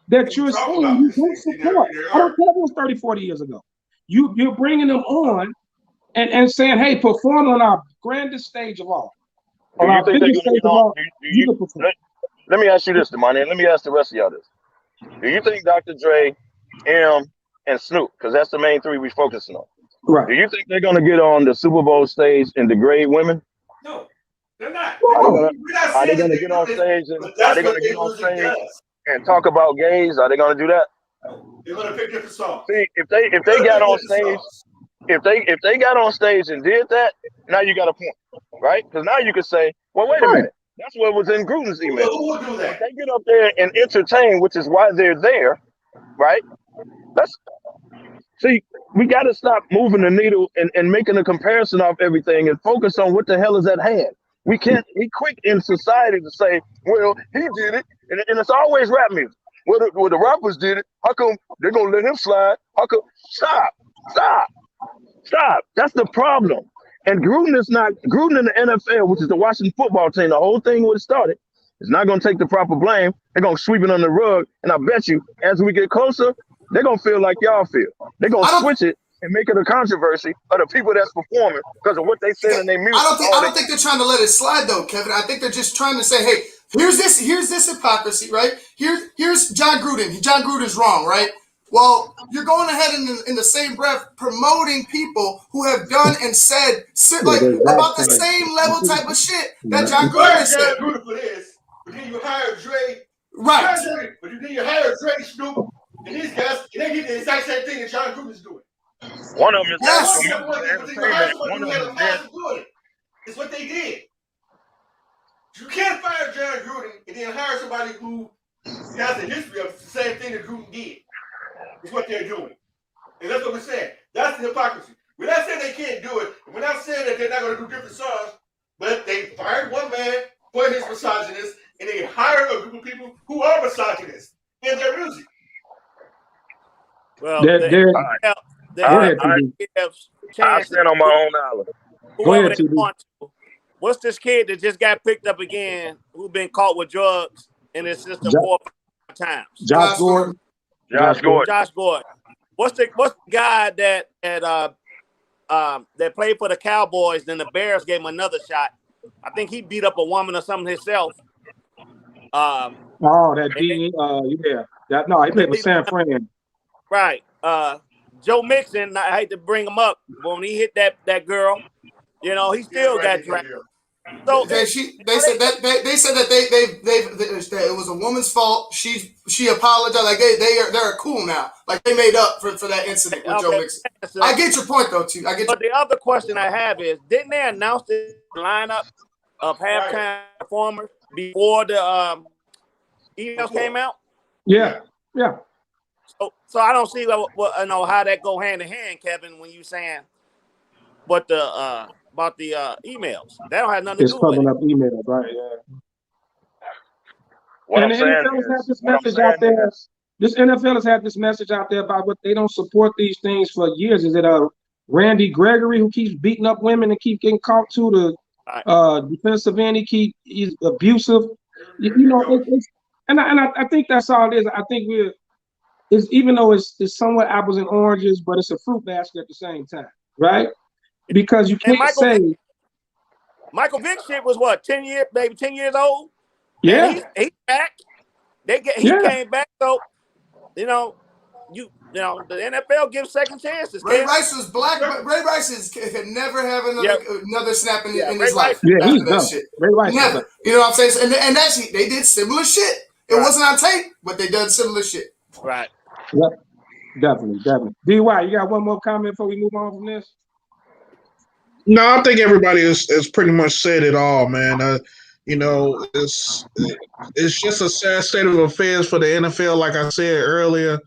that you're saying you don't support. I don't care if it was 30, 40 years ago. You're bringing them on and saying, hey, perform on our grandest stage of all. On our biggest stage of all, you can perform. Let me ask you this, Damani, and let me ask the rest of y'all this. Do you think Dr. Dre, M, and Snoop, because that's the main three we're focusing on, right? Do you think they're going to get on the Super Bowl stage and degrade women? No, they're not. Are they going to get on stage and talk about gays? Are they going to do that? No, they're going to pick different songs. See, if they got on stage, if they got on stage and did that, now you got a point, right? Because now you could say, well, wait a minute. That's what was in Gruden's email. Who will do that? If they get up there and entertain, which is why they're there, right? See, we got to stop moving the needle and making a comparison of everything and focus on what the hell is at hand. We can't be quick in society to say, well, he did it, and it's always rap music. Well, the rappers did it. How come they're going to let him slide? How come? Stop. That's the problem. And Gruden in the NFL, which is the Washington football team, the whole thing would have started, is not going to take the proper blame. They're going to sweep it under the rug. And I bet you, as we get closer, they're going to feel like y'all feel. They're going to switch it and make it a controversy of the people that's performing because of what they said in their music. I don't think they're trying to let it slide, though, Kevin. I think they're just trying to say, hey, here's this hypocrisy, right? Here's John Gruden. John Gruden's wrong, right? Well, you're going ahead in the same breath promoting people who have done and said about the same level type of shit that John Gruden said. Gruden for this, but then you hire Dre, right? But then you hire Dre, Snoop, and these guys, and they get the exact same thing that John Gruden's doing. One of them is entertainment. One of them is doing it. It's what they did. You can't fire John Gruden and then hire somebody who has a history of the same thing that Gruden did. It's what they're doing. And that's what we're saying. That's the hypocrisy. We're not saying they can't do it. And we're not saying that they're not going to do different songs. But they fired one man for his misogynist, and they hired a group of people who are misogynists in their music. Well, I stand on my own island. Whoever they want to. What's this kid that just got picked up again who been caught with drugs in his system 4 or 5 times? Josh Gordon. What's the guy that played for the Cowboys? Then the Bears gave him another shot. I think he beat up a woman or something himself. He played with San Fran. Right. Joe Mixon. I hate to bring him up, but when he hit that girl, he still got dragged. So they said that it was a woman's fault. She apologized. Like they're cool now. Like they made up for that incident with Joe Mixon. I get your point though, too. But the other question I have is, didn't they announce the lineup of halftime performers before the emails came out? Yeah. So I don't see how that go hand in hand, Kevin, when you saying what the about the emails. That don't have nothing to do with it. It's covering up emails, right? Yeah. What and I'm the saying NFL is, has this message out there. This NFL has had this message out there about what they don't support these things for years. Is it Randy Gregory who keeps beating up women and keep getting caught to the defensive end? He's abusive. I think that's all it is. I think even though it's somewhat apples and oranges, but it's a fruit basket at the same time, right? Because you can't say Michael Vick shit was what, 10 years old? Yeah, he's back. He Yeah. came back, so you know the NFL gives second chances. Ray Kev. Rice was black, but Ray Rice could never have another snap in Ray his life Rice. Yeah, he's after that done. shit. Ray Rice is Never. done. You know what I'm saying? And that's they did similar shit. It wasn't on tape, but they done similar shit. Right. Yep. Definitely. DY, you got one more comment before we move on from this? No, I think everybody has pretty much said it all, man. It's just a sad state of affairs for the NFL. Like I said earlier,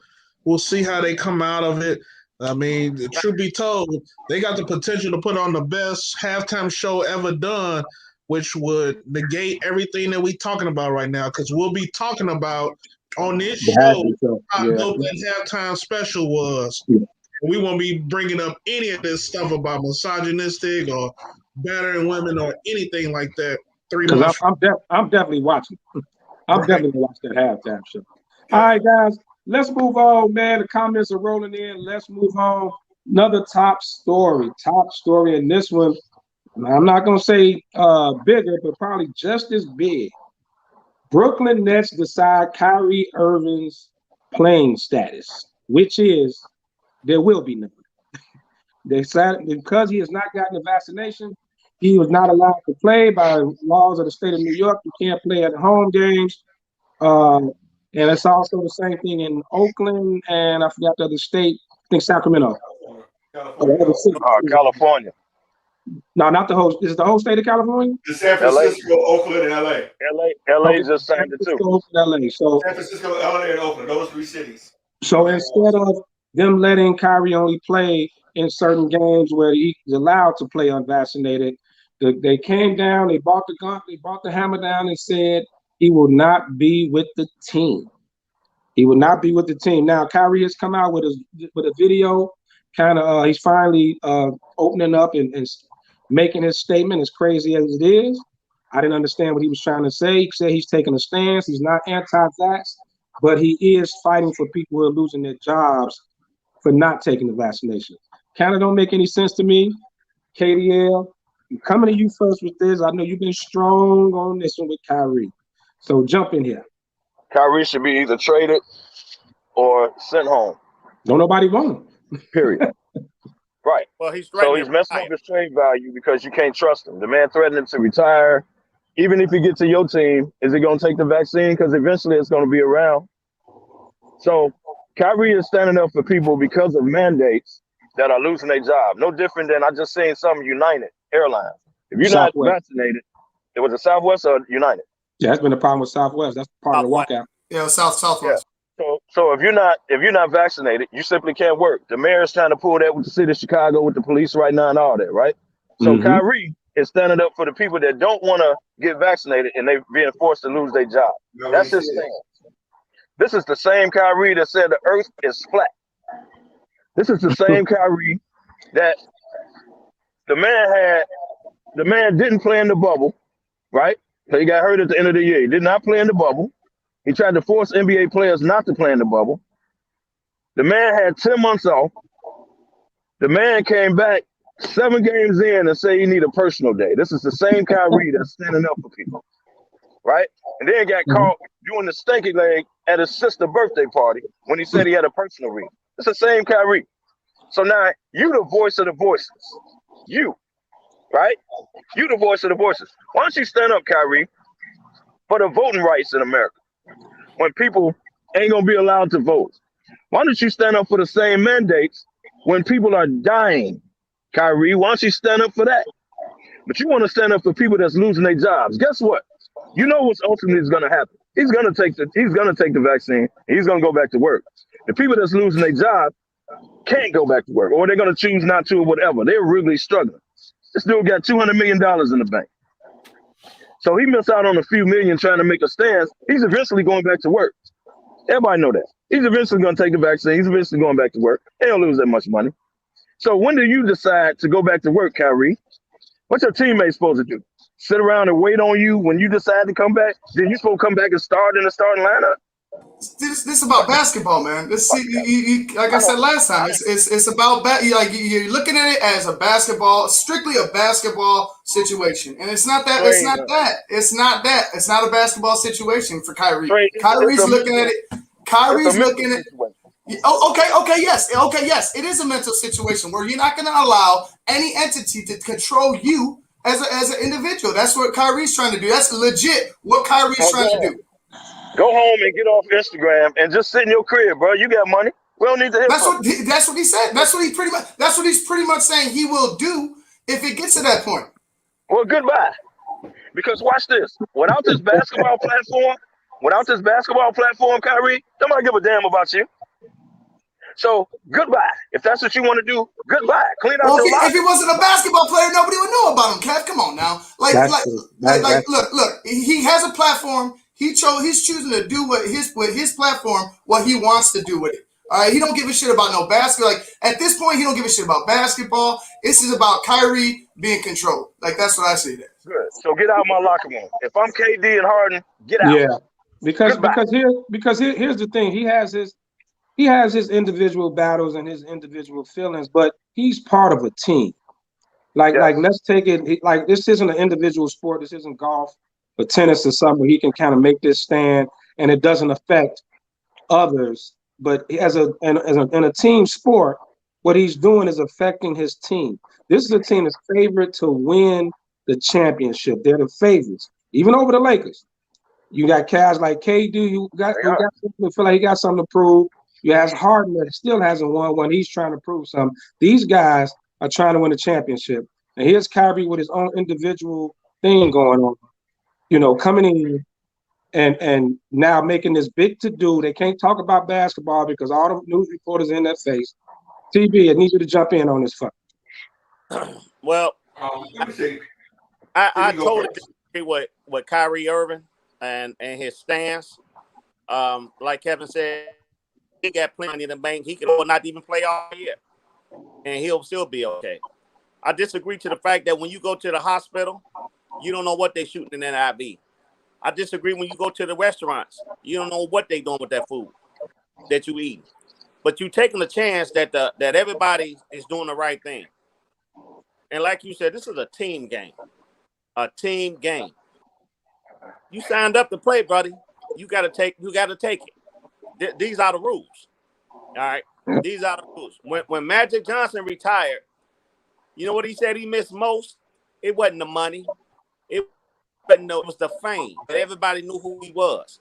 we'll see how they come out of it. I mean, the truth be told, they got the potential to put on the best halftime show ever done, which would negate everything that we're talking about right now. Because we'll be talking about on this show how dope that halftime special was. Yeah. We won't be bringing up any of this stuff about misogynistic or battering women or anything like that. 3 Because months. I'm definitely watching. I'm Right. definitely gonna watch that halftime show. All right, guys, let's move on, man. The comments are rolling in. Let's move on. Another top story, and this one, I'm not gonna say bigger, but probably just as big. Brooklyn Nets decide Kyrie Irving's playing status, which is there will be none. They said because he has not gotten the vaccination, he was not allowed to play by laws of the state of New York. You can't play at home games. And it's also the same thing in Oakland and I forgot the other state. I think Sacramento. California. No, not the whole. Is it the whole state of California? San Francisco, Oakland, and LA. LA just signed it too. LA. So San Francisco, LA, and Oakland. Those 3 cities. So instead of them letting Kyrie only play in certain games where he's allowed to play unvaccinated, they came down, they brought the hammer down and said he will not be with the team. He will not be with the team. Now, Kyrie has come out with a video, he's finally opening up and making his statement, as crazy as it is. I didn't understand what he was trying to say. He said he's taking a stance. He's not anti-vax, but he is fighting for people who are losing their jobs for not taking the vaccination. Kind of don't make any sense to me. KDL, I'm coming to you first with this. I know you've been strong on this one with Kyrie. So jump in here. Kyrie should be either traded or sent home. Don't nobody want him. Period. Right. Well, he's messing up his trade value because you can't trust him. The man threatened him to retire. Even if he gets to your team, is he going to take the vaccine? Because eventually it's going to be around. So Kyrie is standing up for people because of mandates that are losing their job. No different than I just seen some United Airlines. If you're not vaccinated, it was a Southwest or United? Yeah, that's been the problem with Southwest. That's part of the walkout. Yeah, Southwest. Yeah. So if you're not vaccinated, you simply can't work. The mayor is trying to pull that with the city of Chicago, with the police right now and all that, right? So Kyrie is standing up for the people that don't want to get vaccinated and they're being forced to lose their job. That's his stance. This is the same Kyrie that said the earth is flat. This is the same Kyrie that the man didn't play in the bubble, right? So he got hurt at the end of the year. He did not play in the bubble. He tried to force NBA players not to play in the bubble. The man had 10 months off. The man came back 7 games in and said he need a personal day. This is the same Kyrie that's standing up for people, right? And then got caught doing the stanky leg at his sister's birthday party when he said he had a personal reason. It's the same Kyrie. So now you the voice of the voices. You, right? You the voice of the voices. Why don't you stand up, Kyrie, for the voting rights in America when people ain't going to be allowed to vote? Why don't you stand up for the same mandates when people are dying, Kyrie? Why don't you stand up for that? But you want to stand up for people that's losing their jobs. Guess what? You know what's ultimately is going to happen. He's going to take the vaccine. And he's going to go back to work. The people that's losing their job can't go back to work, or they're going to choose not to, or whatever. They're really struggling. This dude got $200 million in the bank. So he missed out on a few million trying to make a stand. He's eventually going back to work. Everybody know that. He's eventually going to take the vaccine. He's eventually going back to work. They don't lose that much money. So when do you decide to go back to work, Kyrie? What's your teammates supposed to do? Sit around and wait on you when you decide to come back? Then you're supposed to come back and start in the starting lineup? This is about basketball, man. This like I said last time, it's about like you're looking at it as a basketball, strictly a basketball situation, and it's not that. It's not that. It's not that. It's not a basketball situation for Kyrie. Kyrie's looking at it. Kyrie's looking at. Oh, okay, yes. It is a mental situation where you're not going to allow any entity to control you as an individual. That's what Kyrie's trying to do. That's legit what Kyrie's trying to do. Go home and get off Instagram and just sit in your crib, bro. You got money. We don't need to hear That's what he said. That's what he's pretty much saying he will do if it gets to that point. Well, goodbye. Because watch this. Without this basketball platform, Kyrie, nobody give a damn about you. So goodbye. If that's what you want to do, goodbye. Clean out your life. If he wasn't a basketball player, nobody would know about him, Kev. Come on now. Look. He has a platform. He's choosing to do with his platform what he wants to do with it. All right. He don't give a shit about no basketball. Like at this point, he don't give a shit about basketball. This is about Kyrie being controlled. Like that's what I see there. Good. So get out of my locker room. If I'm KD and Harden, get out. Yeah. Because here's the thing. He has his individual battles and his individual feelings, but he's part of a team. Like let's take it like this isn't an individual sport. This isn't golf or tennis or something where he can kind of make this stand and it doesn't affect others. But in a team sport, what he's doing is affecting his team. This is a team that's favored to win the championship. They're the favorites, even over the Lakers. You got guys like KD. You feel like he got something to prove. You have Harden that still hasn't won one. He's trying to prove something. These guys are trying to win a championship. And here's Kyrie with his own individual thing going on. You know, coming in and now making this big to-do. They can't talk about basketball because all the news reporters in their face. TB, I need you to jump in on this fuck. Well, I totally agree with Kyrie Irving and his stance. Like Kevin said, he got plenty in the bank. He could not even play all year, and he'll still be okay. I disagree to the fact that when you go to the hospital, you don't know what they're shooting in that IV. I disagree when you go to the restaurants. You don't know what they're doing with that food that you eat. But you're taking a chance that everybody is doing the right thing. And like you said, this is a team game. A team game. You signed up to play, buddy. You gotta take it. These are the rules. All right. These are the rules. When Magic Johnson retired, you know what he said he missed most? It wasn't the money. It was the fame. But everybody knew who he was.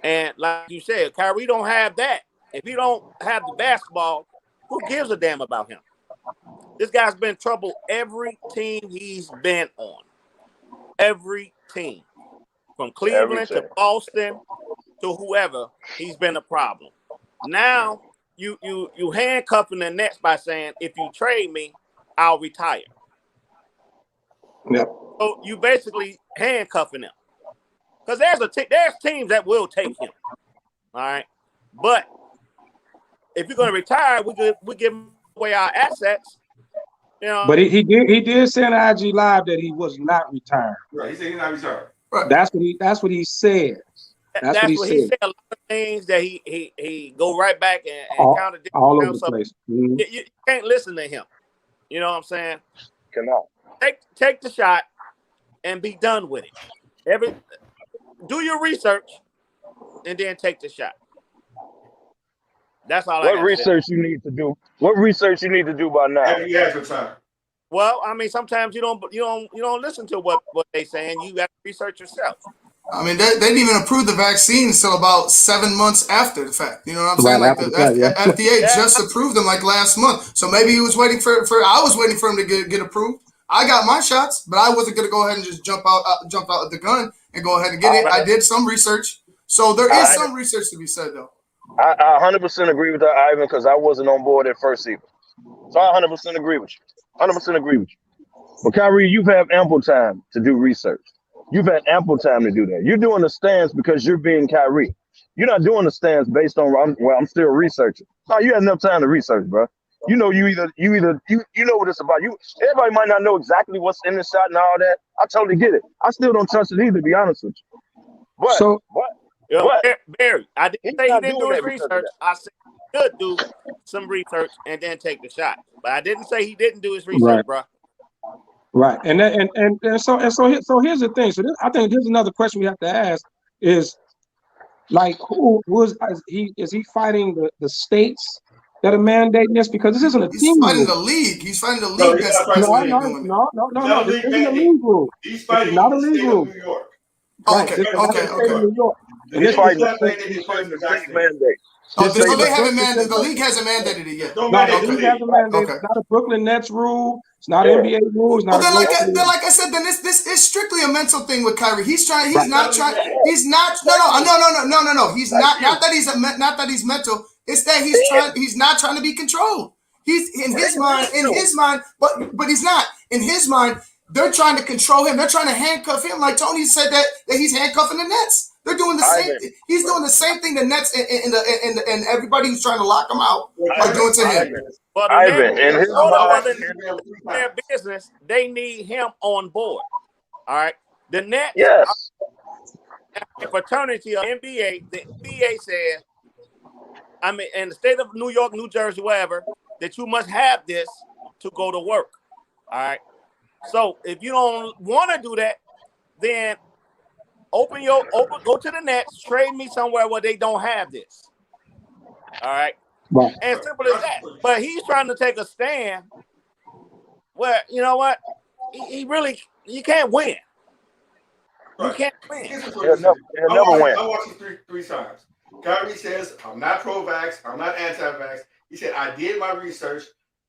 And like you said, Kyrie don't have that. If he don't have the basketball, who gives a damn about him? This guy's been in trouble every team he's been on. Every team. From Cleveland to Boston to whoever, he's been a problem. Now you handcuffing the Nets by saying, if you trade me, I'll retire. Yeah. So you basically handcuffing them. Because there's teams that will take him. All right. But if you're going to retire, we give away our assets. You know. But he did say on IG Live that he was not retiring. Right. He said he's not retired. Right. That's what he said. That's what he said. A lot of things that he go right back and contradict all over the place. Mm-hmm. You can't listen to him. You know what I'm saying? Cannot. Take the shot and be done with it. Do your research and then take the shot. That's all. What research you need to do? What research you need to do by now? Every extra time. Well, I mean, sometimes you don't listen to what they saying. You got to research yourself. I mean, they didn't even approve the vaccine until about 7 months after the fact. You know what I'm saying? Right, like the FDA just approved them like last month. So maybe he was waiting for I was waiting for him to get approved. I got my shots, but I wasn't going to go ahead and just jump out of the gun and go ahead and get it. I did some research. So there is some research to be said, though. I 100% agree with that, Ivan, because I wasn't on board at first either. So I 100% agree with you. 100% agree with you. But Kyrie, you've had ample time to do research. You've had ample time to do that. You're doing the stance because you're being Kyrie. You're not doing the stance based on I'm still researching. No, you had enough time to research, bro. You know you know what it's about. Everybody might not know exactly what's in the shot and all that. I totally get it. I still don't trust it either, to be honest with you. What? Barry, I didn't He's say he not didn't doing do his that because of research. that. I said he should do some research and then take the shot. But I didn't say he didn't do his research, Right. bro. Right. So here's the thing. So I think there's another question we have to ask is, like, who is he fighting the states that are mandating this? Because this isn't a He's team fighting rule. the league. He's fighting the No, league. he's That's not fighting No, the league. doing it. no. Not a This league isn't a mandate. league rule. He's This is fighting not a the league state rule. of New York. Right. Okay, This is not the state of New York. And He's this fighting is the state mandate. Oh, this so is they a haven't Brooklyn. the league hasn't mandated it yet. No No, mandate the in the league league. hasn't mandated. Okay. It's not a Brooklyn Nets rule. It's not Yeah. NBA rule. It's not Well, a then, local. like I said, then this is strictly a mental thing with Kyrie. He's trying. He's Right. not trying. He's not. No. He's not. Not that he's mental. It's that he's trying. He's not trying to be controlled. He's in his mind. But he's not. In his mind, they're trying to control him. They're trying to handcuff him. Like Tony said that he's handcuffing the Nets. They're doing the same. He's doing the same thing the Nets and everybody who's trying to lock him out are doing to him. But Ivan, in his mind, their business, they need him on board. All right. The Nets, yes. a fraternity of NBA. The NBA said, I mean, in the state of New York, New Jersey, wherever, that you must have this to go to work. All right. So if you don't want to do that, then go to the Nets, trade me somewhere where they don't have this. All right. Right. And simple as that. But he's trying to take a stand where, you know what? He can't win. You can't win. He'll never win. I watched it three times. Kyrie says, I'm not pro-vax. I'm not anti-vax. He said, I did my research.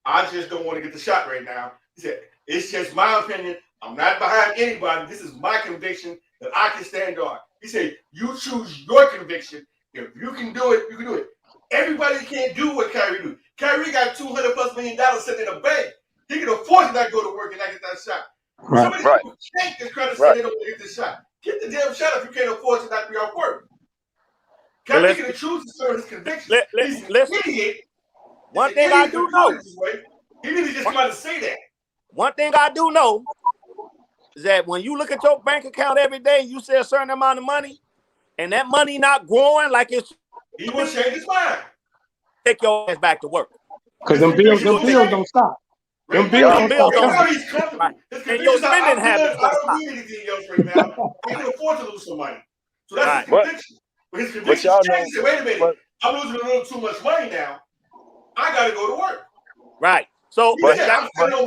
I just don't want to get the shot right now. He said, it's just my opinion. I'm not behind anybody. This is my conviction that I can stand on. He said, you choose your conviction. If you can do it, you can do it. Everybody can't do what Kyrie do. Kyrie got $200+ million sitting in a bank. He can afford to not go to work and not get that shot. Right. Some of these people can't just try to say they don't want to get the shot. Get the damn shot if you can't afford to not be off work. Kyrie can choose to serve his conviction. He's an idiot. One thing I do know. He need to just come out and say that. One thing I do know is that when you look at your bank account every day, you see a certain amount of money, and that money not growing like it's. He will change his mind. Take your ass back to work. Because them bills don't stop. Them bills don't stop. He's comfortable. And your spending habits I don't need anything else right now. I can afford to lose some money. So that's his conviction. But his conviction changed. He said, wait a minute. I'm losing a little too much money now. I got to go to work. Right. So, I'm not going to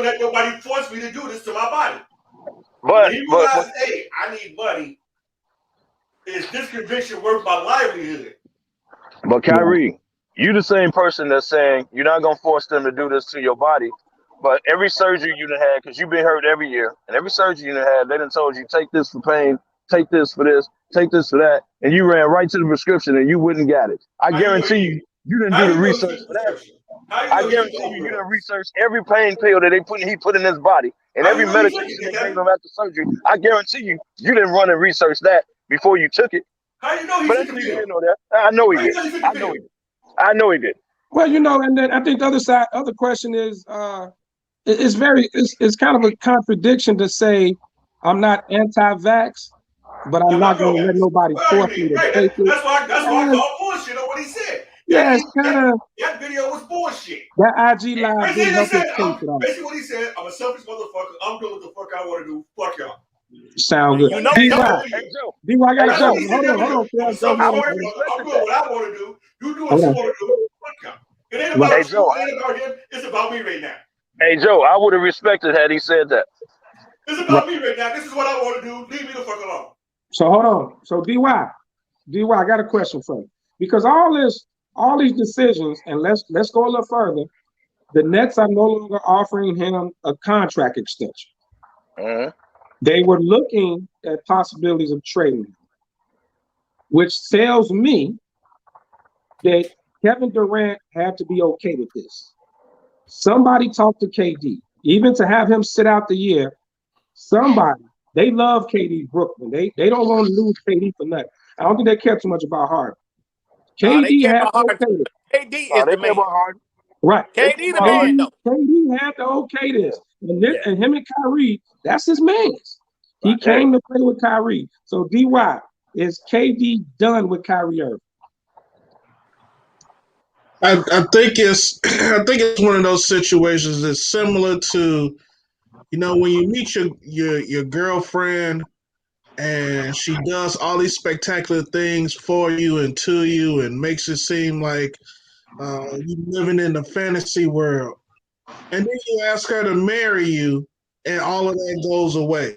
let nobody force me to do this to my body. But he realized, hey, I need money. Is this conviction worth my livelihood? But Kyrie, you the same person that's saying you're not gonna force them to do this to your body. But every surgery you done had, because you've been hurt every year, and every surgery you done had, they done told you take this for pain, take this for this, take this for that, and you ran right to the prescription and you wouldn't got it. I guarantee you didn't do the research for that. I guarantee you didn't research every pain pill that he put in his body and every medication they gave him after surgery. I guarantee you didn't run and research that before you took it. How you know he didn't know that? I know he did. I know he did. Well, and then I think the other question is, it's kind of a contradiction to say I'm not anti-vax, but I'm not going to let nobody force me to take it. That's why I call bullshit on what he said. Yeah, it's kind of that video was bullshit. That IG live didn't help his case at all. Basically, what he said, I'm a selfish motherfucker. I'm doing what the fuck I want to do. Fuck y'all. Sound good. D-Y, I got to jump. Hold on. I'm doing what I want to do. You do what you want to do. Fuck y'all. It ain't about you. It ain't about him. It's about me right now. Hey, Joe, I would have respected had he said that. It's about me right now. This is what I want to do. Leave me the fuck alone. So hold on. So D-Y, I got a question for you. Because all these decisions, and let's go a little further, the Nets are no longer offering him a contract extension. Mm-hmm. They were looking at possibilities of trading him, which tells me that Kevin Durant had to be okay with this. Somebody talked to KD, even to have him sit out the year. They love KD Brooklyn. They don't want to lose KD for nothing. I don't think they care too much about Harden. KD had to okay this. KD is the man. Right. KD the man, though. KD had to okay this. And him and Kyrie, that's his man. He came to play with Kyrie. So DY, is KD done with Kyrie Irving? I think it's I think it's one of those situations that's similar to, when you meet your girlfriend and she does all these spectacular things for you and to you and makes it seem like you living in the fantasy world. And then you ask her to marry you and all of that goes away.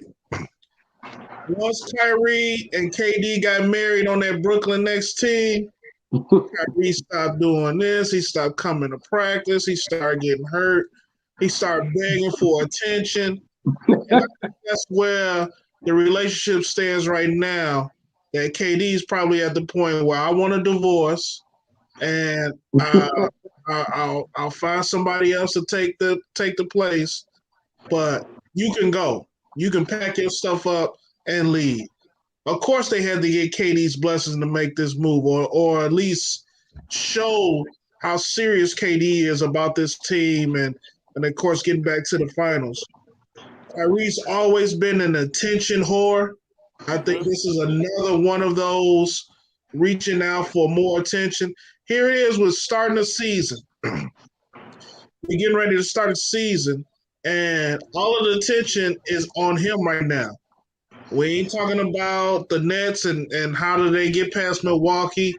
Once Kyrie and KD got married on that Brooklyn Nets team, Kyrie stopped doing this. He stopped coming to practice. He started getting hurt. He started begging for attention. And I think that's where the relationship stands right now. That KD is probably at the point where I want a divorce, and I'll find somebody else to take the place. But you can go. You can pack your stuff up and leave. Of course, they had to get KD's blessings to make this move, or at least show how serious KD is about this team, and of course, getting back to the finals. Kyrie's always been an attention whore. I think this is another one of those reaching out for more attention. Here it is with starting the season. We're getting ready to start the season, and all of the attention is on him right now. We ain't talking about the Nets and how do they get past Milwaukee,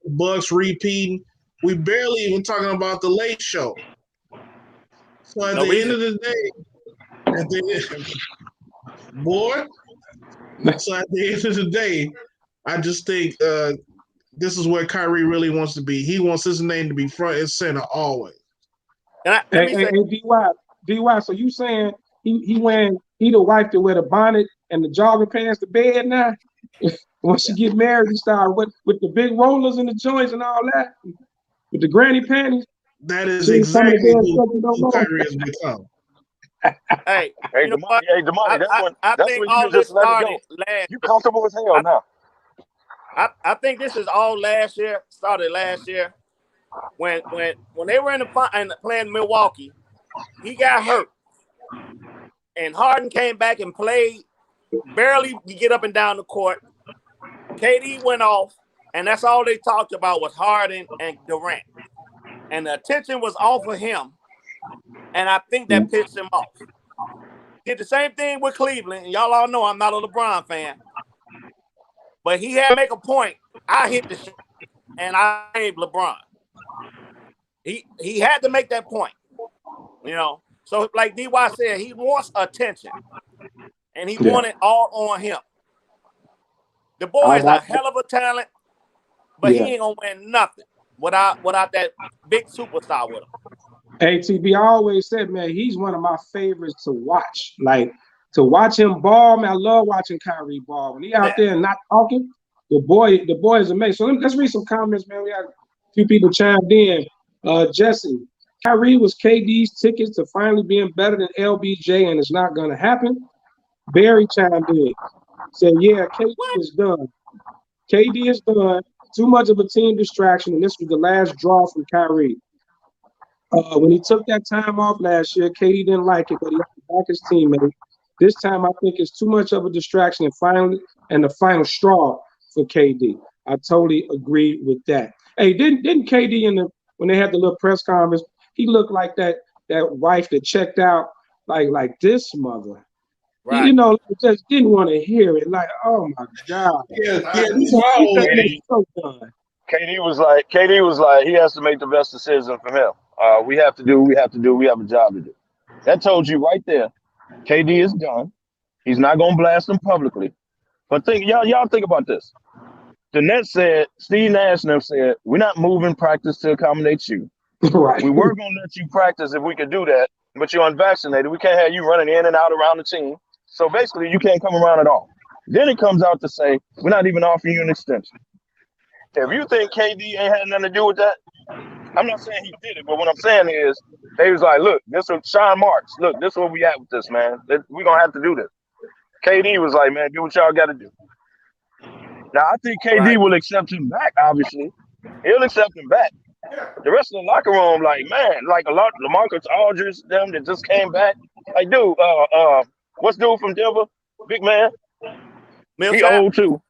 Bucks repeating. We barely even talking about the Late Show. So at the end of the day, I just think this is where Kyrie really wants to be. He wants his name to be front and center always. Hey, DY, so you saying he the wife that wear the bonnet and the jogger pants to bed now? Once she get married, he start with the big rollers and the joints and all that, with the granny panties. That is exactly who Kyrie has become. Hey, Damani, I think all this started last. You comfortable as hell now? I think this is all last year. Started last year when they were in the playing Milwaukee. He got hurt, and Harden came back and played. Barely get up and down the court. KD went off, and that's all they talked about was Harden and Durant, and the attention was off of him. And I think that pissed him off. Did the same thing with Cleveland, and y'all all know I'm not a LeBron fan, but he had to make a point. I hit the shot, and I saved LeBron. He had to make that point, So like DY said, he wants attention, and he wanted all on him. The boy is a hell of a talent, but he ain't gonna win nothing without that big superstar with him. ATB, I always said, man, he's one of my favorites to watch. Like, to watch him ball, man, I love watching Kyrie ball. When he out there and not talking, the boy is amazing. So let's read some comments, man. We had a few people chimed in. Jesse, Kyrie was KD's ticket to finally being better than LBJ, and it's not going to happen. Barry chimed in. Said, yeah, KD is done. KD is done. Too much of a team distraction, and this was the last draw from Kyrie. When he took that time off last year, KD didn't like it, but he had to back his teammate. This time, I think it's too much of a distraction, and the final straw for KD. I totally agree with that. Hey, didn't KD when they had the little press conference, he looked like that wife that checked out like this mother. Right. Just didn't want to hear it. Like, oh my God. KD was like, he has to make the best decision for him. We have a job to do. That told you right there. KD is done. He's not gonna blast him publicly. But y'all think about this. The Nets said, Steve Nash and them said, we're not moving practice to accommodate you. Right. We were gonna let you practice if we could do that, but you're unvaccinated. We can't have you running in and out around the team. So basically, you can't come around at all. Then it comes out to say, we're not even offering you an extension. If you think KD ain't had nothing to do with that, I'm not saying he did it, but what I'm saying is, they was like, look, this is Sean Marks. Look, this is where we at with this, man. We're going to have to do this. KD was like, man, do what y'all got to do. Now, I think KD will accept him back, obviously. He'll accept him back. The rest of the locker room, a lot, LaMarcus Aldridge, them that just came back. Like, dude, What's dude from Denver? Big man. He Millsap. old too.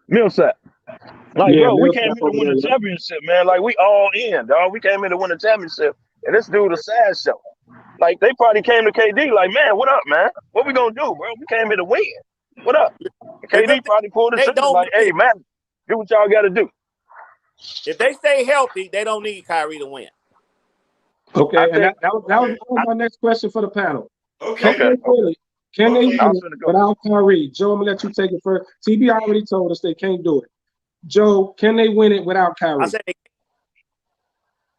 Millsap. Like, Yeah, bro, we Millsap came here to over win there. a championship, man. Like, we all in, dog. We came here to win a championship. And this dude a sad show. Like, they probably came to KD like, man, what up, man? What we gonna do, bro? We came here to win. What up? And KD probably pulled the They trigger don't like, hey, need- man, do what y'all got to do. If they stay healthy, they don't need Kyrie to win. Okay, I and think- that was my next question for the panel. Okay. Can they win it? Can they win I'm it finna go. without Kyrie? Joe, I'm gonna let you take it first. TB already told us they can't do it. Joe, can they win it without Kyrie? I said they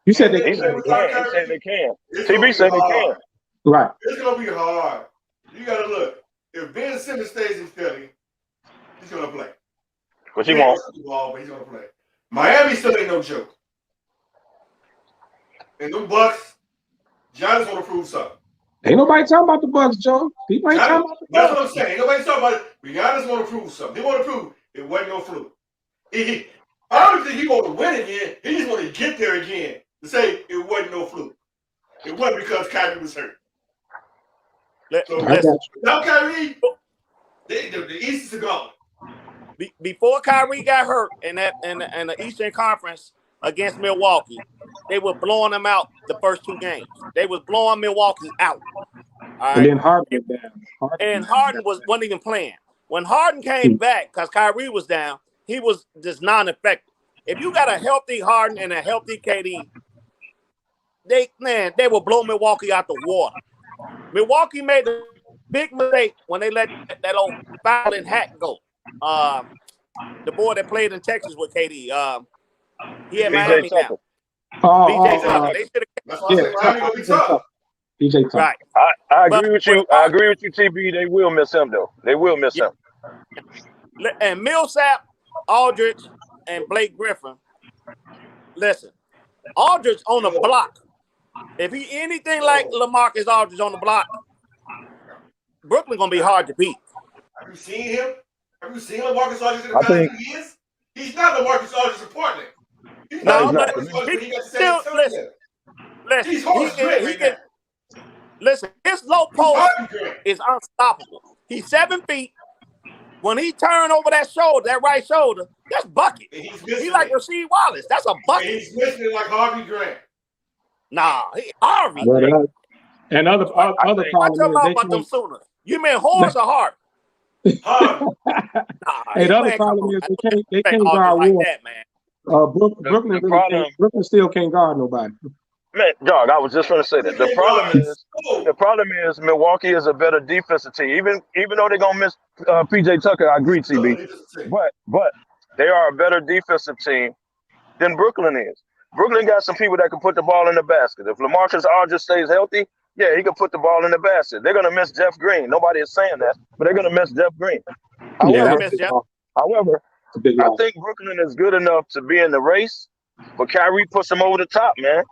You said they He said can. they can. He said they can. It's gonna TB be said they hard. can. Right. It's gonna be hard. You gotta look. If Ben Simmons stays in Philly, he's gonna play. But he won't. Ball, but he's gonna play. Miami still ain't no joke. And them Bucks, Giannis wanna prove something. Ain't nobody talking about the Bucks, Joe. People ain't talking about the That's Bucks. what I'm saying. Ain't nobody talking about it. But Giannis wanna prove something. He wanna prove it wasn't no fluke. I don't think he want to win again. He just want to get there again to say it wasn't no fluke. It wasn't because Kyrie was hurt. listen. Without Kyrie, the East is gone. Before Kyrie got hurt in the Eastern Conference against Milwaukee, they were blowing them out the first two games. They was blowing Milwaukee out. All right? And then Harden went down. Harden wasn't even playing. When Harden came back, because Kyrie was down, he was just non-effective. If you got a healthy Harden and a healthy KD, they will blow Milwaukee out the water. Milwaukee made a big mistake when they let that old fouling hat go. The boy that played in Texas with KD, he had Miami now. BJ Tucker. They should have. That's why I said Miami gonna be tough. BJ Tucker. Right. I agree with you. I agree with you, TB. They will miss him though. They will miss him. And Millsap, Aldridge, and Blake Griffin. Listen, Aldridge on the block. If he anything like LaMarcus Aldridge on the block, Brooklyn gonna be hard to beat. Have you seen him? Have you seen LaMarcus Aldridge in the past 2 years? He's not LaMarcus Aldridge in Portland. He's No, not but LaMarcus Aldridge when he got to still, San listen. He's horse great right now. Listen, his low post is unstoppable. He's 7 feet. When he turned over that shoulder, that right shoulder, that's bucket. He's like Rasheed Wallace. That's a bucket. And he's missing it like Harvey Grant. Nah, Harvey. And other I'm problem talking is about them Sooners. You mean horse or heart? Hey, the other problem is they can't guard like Wall. that, man. Brooklyn still can't guard nobody. Man, dog, I was just going to say that. The problem is Milwaukee is a better defensive team. Even though they're going to miss PJ Tucker, I agree, TB. But they are a better defensive team than Brooklyn is. Brooklyn got some people that can put the ball in the basket. If LaMarcus Aldridge stays healthy, yeah, he can put the ball in the basket. They're going to miss Jeff Green. Nobody is saying that, but they're going to miss Jeff Green. However, I think Brooklyn is good enough to be in the race, but Kyrie puts them over the top, man.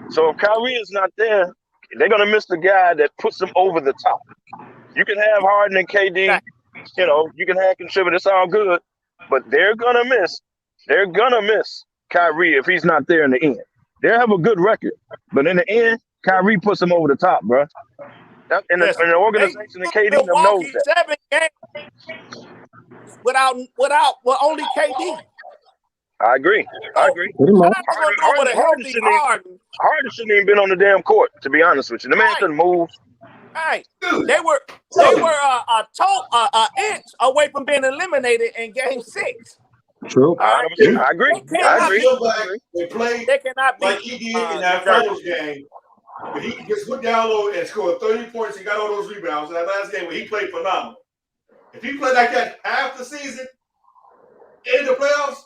So if Kyrie is not there, they're going to miss the guy that puts them over the top. You can have Harden and KD, you can have contributors, it's all good, but they're going to miss Kyrie if he's not there in the end. They'll have a good record, but in the end, Kyrie puts them over the top, bro. And the organization and KD knows that. 7 games without only KD. I agree. Harden shouldn't even been on the damn court, to be honest with you. The man couldn't move. Right. They were an inch away from being eliminated in Game 6. True. I agree. They played they cannot like he did in that finals game. But he just went down low and scored 30 points and got all those rebounds in that last game where he played phenomenal. If he played like that half the season in the playoffs,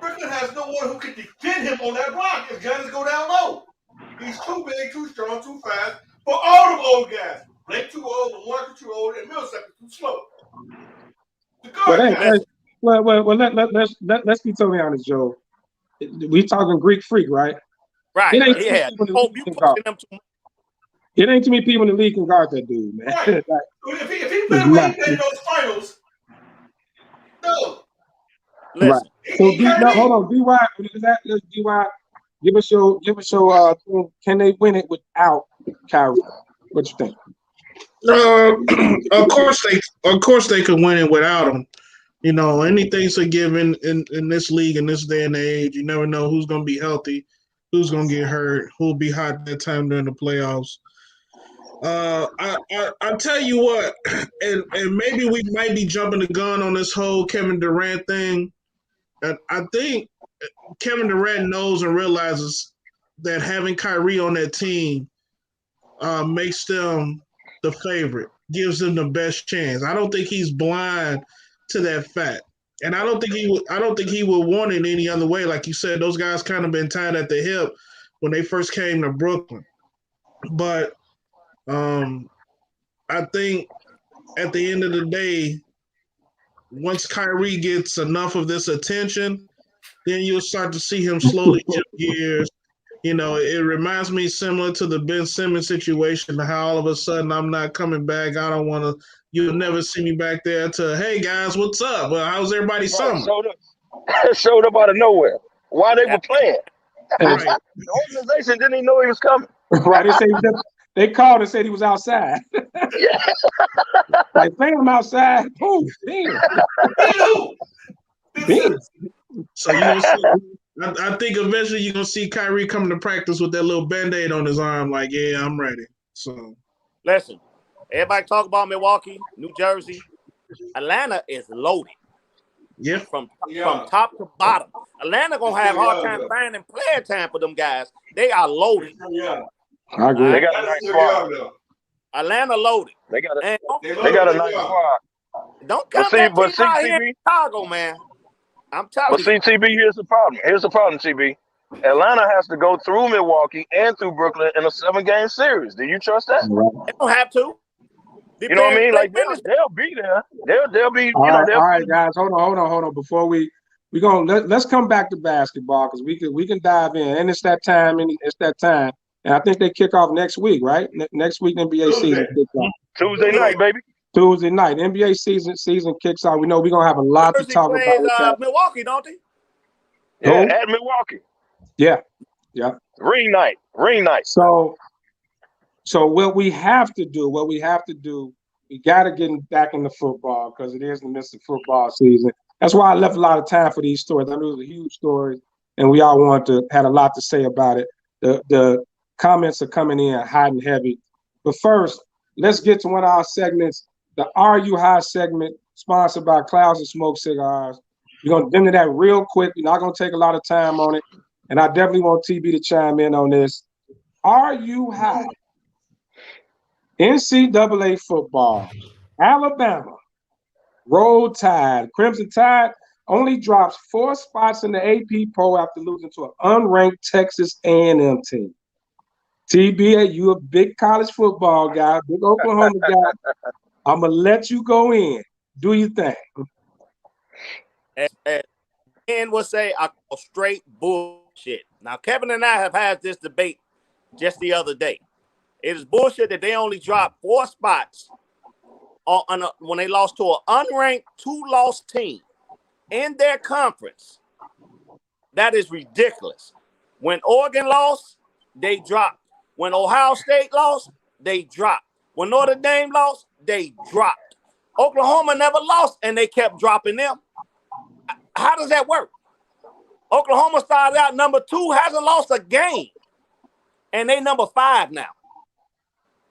Brooklyn has no one who can defend him on that block if Giannis go down low. He's too big, too strong, too fast for all them old guys. Blake too old, Mark too old, and Millsap too slow. Let's be totally honest, Joe. We talking Greek freak, right? Right. It ain't too many people in the league can guard that dude, man. Right. If he played where he played in those finals, no. Right. So hold on, DY. Let's DY. Give us your. Can they win it without Kyrie? What you think? Of course they could win it without him. You know, anything's a given in this league in this day and age. You never know who's going to be healthy, who's going to get hurt, who'll be hot that time during the playoffs. I tell you what, and maybe we might be jumping the gun on this whole Kevin Durant thing. I think Kevin Durant knows and realizes that having Kyrie on that team makes them the favorite, gives them the best chance. I don't think he's blind to that fact, and I don't think he would want it any other way. Like you said, those guys kind of been tied at the hip when they first came to Brooklyn, but I think at the end of the day, once Kyrie gets enough of this attention, then you'll start to see him slowly jump gears. You know, it reminds me similar to the Ben Simmons situation, how all of a sudden I'm not coming back. I don't want to. You'll never see me back there to, hey, guys, what's up? Well, how's everybody's summer? Showed up out of nowhere while they were playing. Right. The organization didn't even know he was coming. Right. They called and said he was outside. Yeah. Like, fam, outside. Oh, damn. So you gonna see, I think eventually you're going to see Kyrie coming to practice with that little Band-Aid on his arm like, yeah, I'm ready. So Listen, everybody talk about Milwaukee, New Jersey. Atlanta is loaded. Yeah. From top to bottom. Atlanta going to have a hard time finding player time for them guys. They are loaded. Yeah. I agree. They got a nice squad. Atlanta loaded. They got a nice squad. Don't come back to out here in Chicago, man. I'm telling you. But see, TB, here's the problem. TB. Atlanta has to go through Milwaukee and through Brooklyn in a 7-game series. Do you trust that? They don't have to. You know what I mean? Like they'll be there. They'll be. All right, guys. Hold on. Before we let's come back to basketball because we can dive in, and it's that time. And I think they kick off next week, right? Next week, NBA season kicks off. Tuesday night, baby. Tuesday night, NBA season kicks off. We know we're gonna have a lot to talk about. Milwaukee, don't they? Yeah, at Milwaukee. Yeah. Ring night. So what we have to do, we got to get back into football because it is the midst of football season. That's why I left a lot of time for these stories. I knew it was a huge story, and we all had a lot to say about it. The comments are coming in hot and heavy. But first, let's get to one of our segments, the Are You High segment, sponsored by Clouds and Smoke Cigars. We're going to get into that real quick. We're not going to take a lot of time on it, and I definitely want TB to chime in on this. Are you high? NCAA football, Alabama, Roll Tide, Crimson Tide only drops 4 spots in the AP poll after losing to an unranked Texas A&M team. TB, you a big college football guy, big Oklahoma guy. I'm going to let you go in. Do your thing. And will say I call straight bullshit. Now, Kevin and I have had this debate just the other day. It is bullshit that they only dropped 4 spots when they lost to an unranked 2-loss team in their conference. That is ridiculous. When Oregon lost, they dropped. When Ohio State lost, they dropped. When Notre Dame lost, they dropped. Oklahoma never lost, and they kept dropping them. How does that work? Oklahoma started out number 2, hasn't lost a game, and they number 5 now.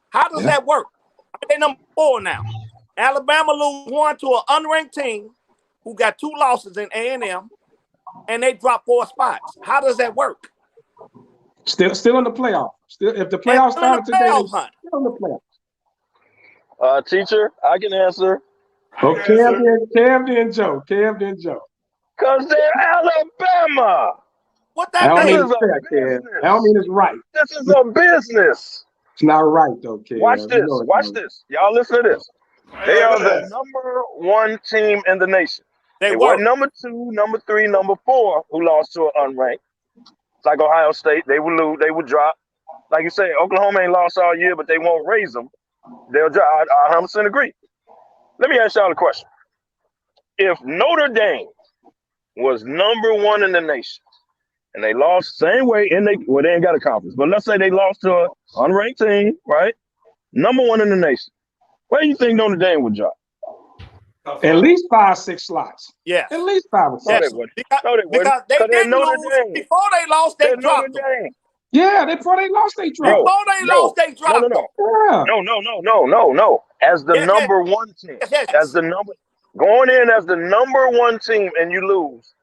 How does that work? They number 4 now. Alabama lose 1 to an unranked team who got 2 losses in A&M, and they drop 4 spots. How does that work? Still in the playoff. Still, if the playoffs started today, still in the playoffs. Teacher, I can answer. Oh, Kev then Joe. Because they're Alabama. What that means? I don't mean it's right. This is a business. It's not right, though, Kev. Watch this. Y'all listen to this. They are the number 1 team in the nation. They were number 2, number 3, number 4 who lost to an unranked. It's like Ohio State. They would lose. They would drop. Like you say, Oklahoma ain't lost all year, but they won't raise them. They'll drop. I 100% agree. Let me ask y'all a question. If Notre Dame was number 1 in the nation and they lost same way, they ain't got a conference, but let's say they lost to an unranked team, right? Number 1 in the nation. Where do you think Notre Dame would drop? At least 5-6 slots. Yes. At least 5 or 6. No, they wouldn't. Because they didn't lose. Before they lost, they dropped them. Yeah, before they lost, they dropped. Before they lost, they dropped them. Yeah. No. As the number one team, as the number going in as the number one team, and you lose,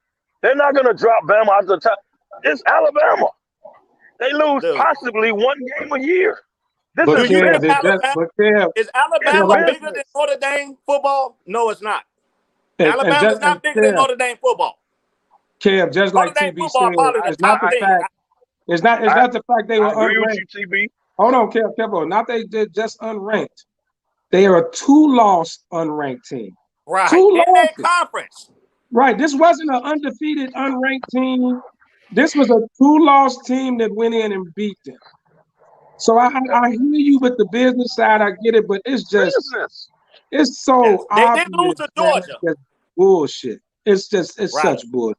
they're not gonna drop Bama at the top. It's Alabama. They lose possibly one game a year. This But is Kev, is Alabama bigger than Notre Dame football? No, it's not. Alabama's not bigger than Notre Dame football. Kev, just like TB said, it's not the fact. It's not the fact they were unranked. Hold on, Kev. Not they're just unranked. They are a 2-loss unranked team. Right. 2 in losses. that conference. Right. This wasn't an undefeated unranked team. This was a 2-loss team that went in and beat them. So I hear you with the business side. I get it, but it's just it's so obvious. They did lose to Georgia. It's bullshit. It's such bullshit.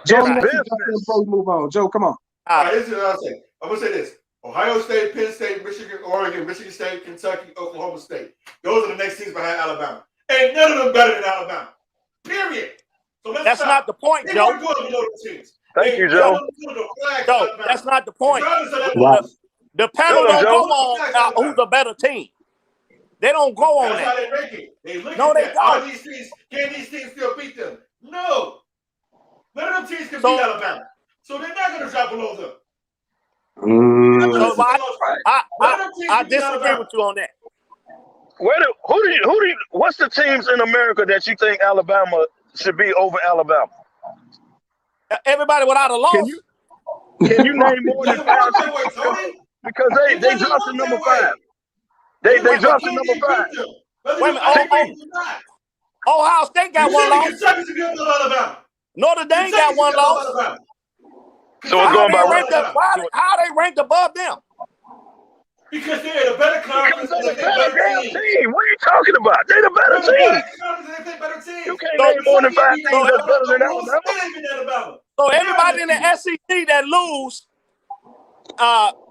Joe, before we move on. Joe, come on. All right, this is what I'm saying. I'm gonna say this: Ohio State, Penn State, Michigan, Oregon, Michigan State, Kentucky, Oklahoma State. Those are the next teams behind Alabama. Ain't none of them better than Alabama. Period. So that's not the point, Joe. Thank you, Joe. Joe, that's not the point. Right. The panel don't go on who's a better team. They don't go on that's that. How they rank it. They look no, at they that. don't. Are these teams, can these teams still beat them? No. None of them teams can beat Alabama. So they're not going to drop below them. So I disagree with you on that. What's the teams in America that you think Alabama should be over Alabama? Everybody without a loss. Can you name more than 5? Because they dropped to number 5. They dropped to number 5. Wait a minute. Ohio State got one loss. Notre Dame got one loss. So it's going by how they ranked above them? Because they're the better conference. They're the better team. What are you talking about? They're the better team. You can't name more than 5 teams that's better than Alabama. So everybody in the SEC that lose,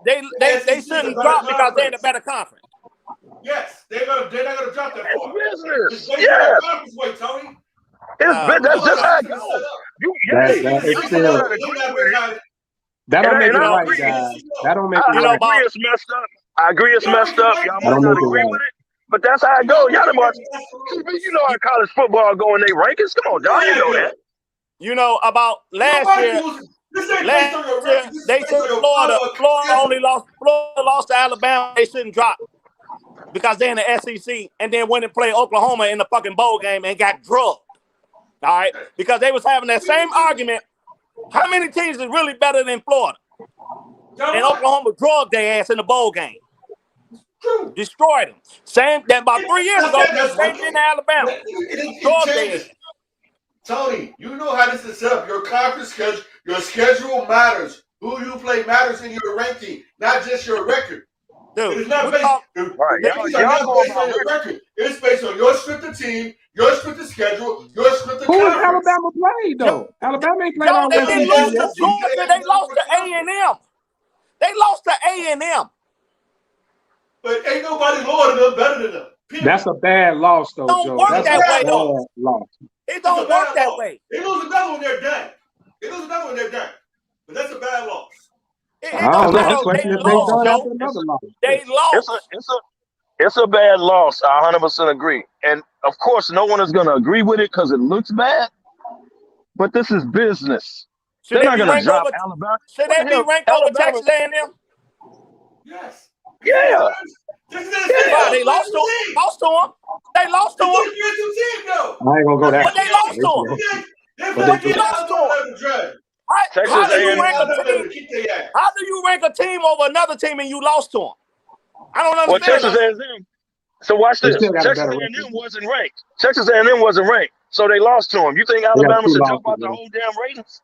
they shouldn't drop because they're in a better conference. Yes, they're not gonna drop that far. It's business. Yes. Tony. That's just how it goes. That don't make it right, guys. That don't make it right. I agree it's messed up. I agree it's messed up. Y'all might not agree with it, but that's how it goes. Y'all you know how college football go in their rankings. Come on, y'all, you know that. You know about last year. They said Florida only lost to Alabama. They shouldn't drop because they're in the SEC, and then went and played Oklahoma in the fucking bowl game and got drugged. All right, because they was having that same argument. How many teams is really better than Florida? And Oklahoma drugged their ass in the bowl game. Destroyed them. Same that about 3 years ago, same thing in Alabama. Drugged their ass. Tony, you know how this is set up. Your conference schedule, your schedule matters. Who you play matters in your ranking, not just your record. Dude, it's not based, on your record. It's based on your strength of team, your strength of schedule, your strength of conference. Who has Alabama played, though? Alabama ain't played all they didn't lose to Georgia. They lost to A&M. They lost to A&M. But ain't nobody lower than them, better than them. Period. That's a bad loss, though, Don't Joe. work That's that a way, bad though. loss. It don't work that way. They lose another one, they're done. But that's a bad loss. I don't know. I'm questioning if they done after another loss. They lost. It's a bad loss. I 100% agree. And, of course, no one is going to agree with it because it looks bad. But this is business. They're not going to drop Alabama. Should they be ranked over Texas A&M? Yes. Yeah. They lost to them. They lost to them. I ain't going to go that. But they lost to them. But they lost to them. How do you rank a team over another team and you lost to them? I don't understand. Well, Texas A&M. So watch this. Texas A&M wasn't ranked. Texas A&M wasn't ranked, so they lost to them. You think Alabama should drop out the whole damn ratings?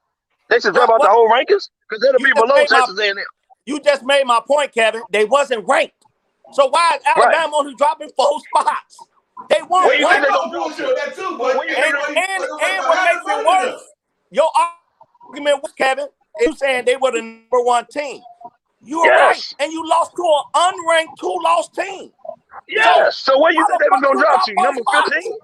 They should drop out the whole rankings because they'll be below Texas A&M. You just made my point, Kevin. They wasn't ranked. So why is Alabama only dropping 4 spots? They weren't ranked. And what makes it worse? Your argument was, Kevin, you saying they were the number 1 team. You were right, and you lost to an unranked 2-loss team. Yes. So where you think they was gonna drop you? Number 15?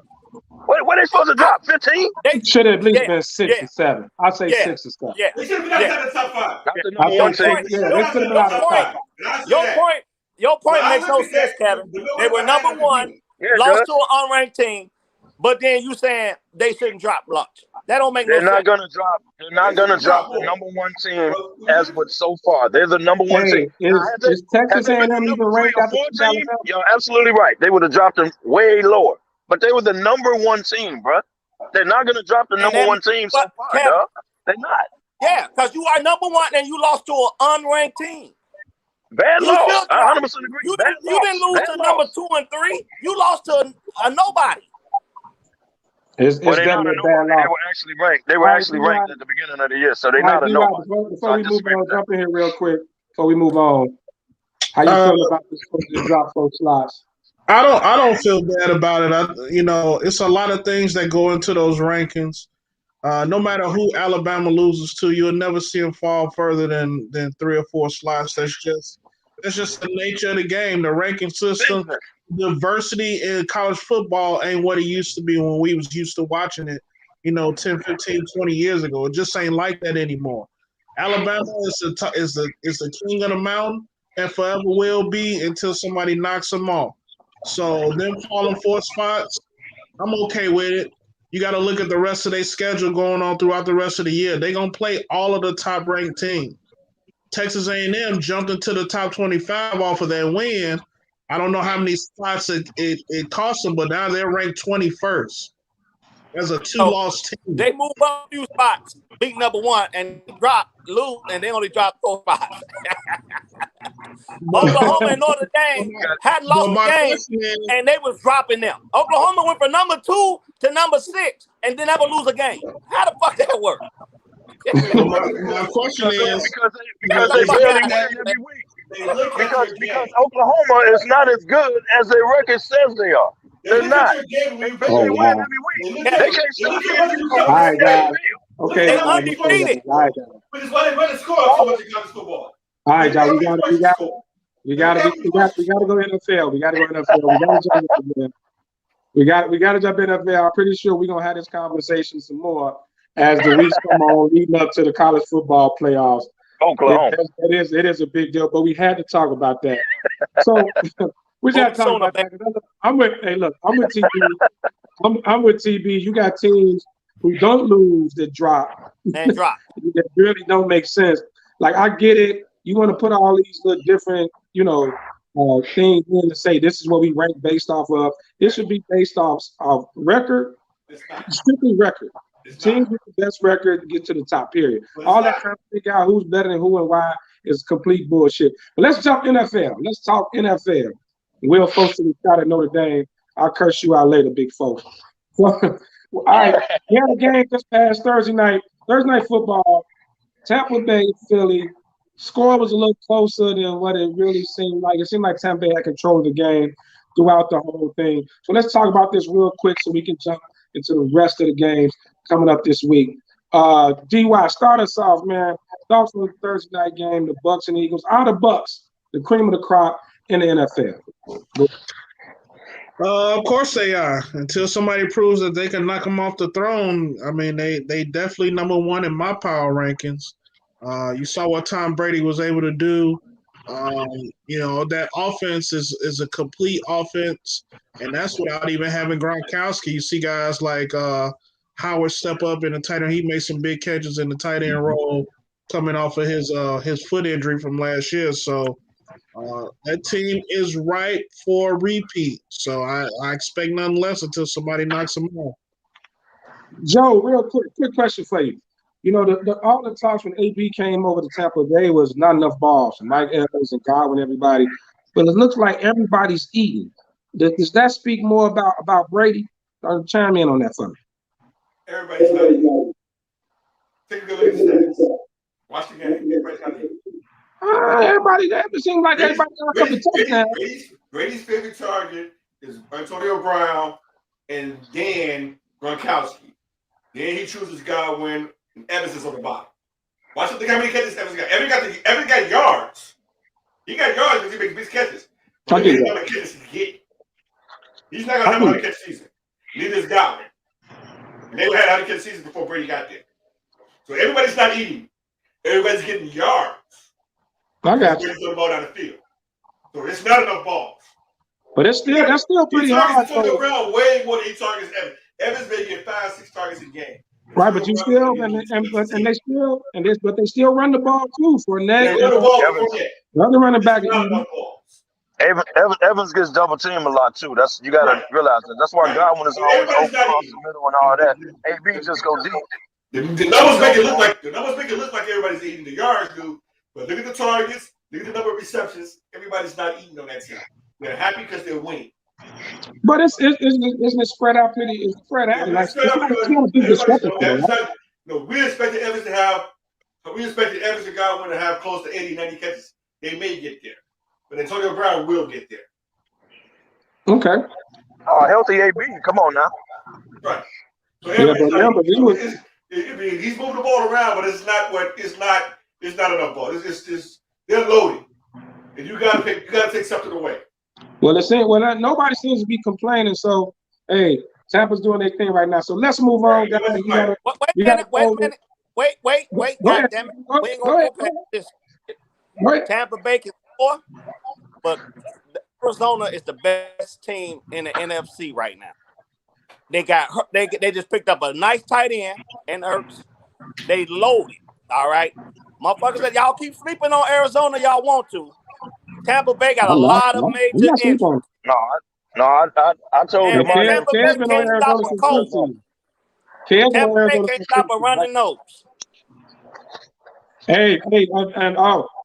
What they supposed to drop? 15? They should have at least been 6 or 7. I'd say 6 or 7. They should have been outside the top 5. Not the I number one think team. they should have been out of the top 5. Your point makes no sense, Kevin. They were number 1, lost to an unranked team, but then you saying they shouldn't drop lunch. That don't make no sense. They're not gonna drop the number 1 team as with so far. They're the number 1 team. Is Texas A&M even ranked after team? You're absolutely right. They would have dropped them way lower. But they were the number 1 team, bro. They're not gonna drop the number 1 team so far, dog. They're not. Yeah, because you are number 1 and you lost to an unranked team. Bad loss. I 100% agree. You didn't lose to number 2 and 3. You lost to a nobody. It's definitely a bad loss. They were actually ranked. They were actually ranked at the beginning of the year, so they're not a nobody. Before we move on, jump in here real quick. Before we move on, how you feel about this drop 4 slots? I don't feel bad about it. It's a lot of things that go into those rankings. No matter who Alabama loses to, you'll never see them fall further than 3 or 4 slots. That's just the nature of the game. The ranking system, diversity in college football ain't what it used to be when we was used to watching it, 10, 15, 20 years ago. It just ain't like that anymore. Alabama is the king of the mountain and forever will be until somebody knocks them off. So them falling 4 spots, I'm okay with it. You got to look at the rest of their schedule going on throughout the rest of the year. They're going to play all of the top-ranked teams. Texas A&M jumped into the top 25 off of that win. I don't know how many spots it cost them, but now they're ranked 21st. As a 2-loss team. They move up a few spots, beat number 1, and lose, and they only drop 4 spots. Oklahoma and Notre Dame had lost the game, and they was dropping them. Oklahoma went from number 2 to number 6, and then never lose a game. How the fuck that work? My question is because they barely win every week. Because Oklahoma is not as good as their record says they are. They're not. They barely win every week. They can't stop getting all right, guys. Okay. They're undefeated. All right, guys. But it's why they score so much in college football. All right, guys. We gotta go NFL. We gotta go NFL. We gotta jump in NFL. I'm pretty sure we're gonna have this conversation some more as the weeks come on, leading up to the college football playoffs. Oklahoma. It is a big deal, but we had to talk about that. So we just had to talk about that. I'm with TB. I'm with TB. You got teams who don't lose that drop. And drop. That really don't make sense. Like, I get it. You want to put all these little different, things in to say this is what we rank based off of. This should be based off of record, strictly record. Teams with the best record get to the top, period. All that trying to figure out who's better than who and why is complete bullshit. But let's jump NFL. Let's talk NFL. Will folks in the shot at Notre Dame. I'll curse you out later, big folks. All right. We had a game this past Thursday night football. Tampa Bay, Philly. Score was a little closer than what it really seemed like. It seemed like Tampa Bay had control of the game throughout the whole thing. So let's talk about this real quick so we can jump into the rest of the games coming up this week. DY, start us off, man. Thoughts on the Thursday night game, the Bucs and Eagles. Are the Bucs the cream of the crop in the NFL? Of course they are. Until somebody proves that they can knock them off the throne, I mean, they definitely number 1 in my power rankings. You saw what Tom Brady was able to do. That offense is a complete offense, and that's without even having Gronkowski. You see guys like Howard step up in the tight end. He made some big catches in the tight end role coming off of his foot injury from last year. So that team is ripe for a repeat. So I expect nothing less until somebody knocks them off. Joe, real quick question for you. All the talks when AB came over to Tampa Bay was not enough balls. Mike Evans and Godwin, everybody. But it looks like everybody's eating. Does that speak more about Brady? Chime in on that for me. Everybody's not eating. Take a good look at the stats. Watch the game. Everybody's not eating. It seems like everybody got a couple of touchdowns. Brady's favorite target is Antonio Brown and then Gronkowski. Then he chooses Godwin and Evans is on the bottom. Watch how many catches Evans got. Evans got yards. He got yards because he makes big catches. But he got catches to get. He's not going to have a 100 catch season. Neither is Godwin. And they had 100 catch season before Brady got there. So everybody's not eating. Everybody's getting yards. I got you. Brady's throwing the ball down the field. So it's not enough balls. But that's still pretty hard. He targets Antonio way more than he targets Evans. Evans may get 5-6 targets a game. Right, but you still they still run the ball too for Nate. They run the ball the other running back. Evans gets double teamed a lot too. You gotta realize that. That's why Godwin is always open across the middle and all that. AB just go deep. The numbers make it look like everybody's eating the yards, dude. But look at the targets, look at the number of receptions. Everybody's not eating on that team. They're happy because they're winning. But isn't it spread out pretty? It's spread out. We expected Evans and Godwin to have close to 80, 90 catches. They may get there. But Antonio Brown will get there. Okay. Healthy AB. Come on now. Right. So he's moving the ball around, but it's not enough ball. It's they're loaded. And you gotta take something away. Well, nobody seems to be complaining. So, hey, Tampa's doing their thing right now. So let's move on, guys. Wait a minute. God damn it. We ain't gonna go past this. Tampa Bay can score, but Arizona is the best team in the NFC right now. They just picked up a nice tight end and Ertz. They loaded. All right. Motherfuckers said y'all keep sleeping on Arizona, y'all want to. Tampa Bay got a lot of major injuries. I told you. Tampa Bay can't stop a cold. Tampa Bay can't stop a running nose. Hey,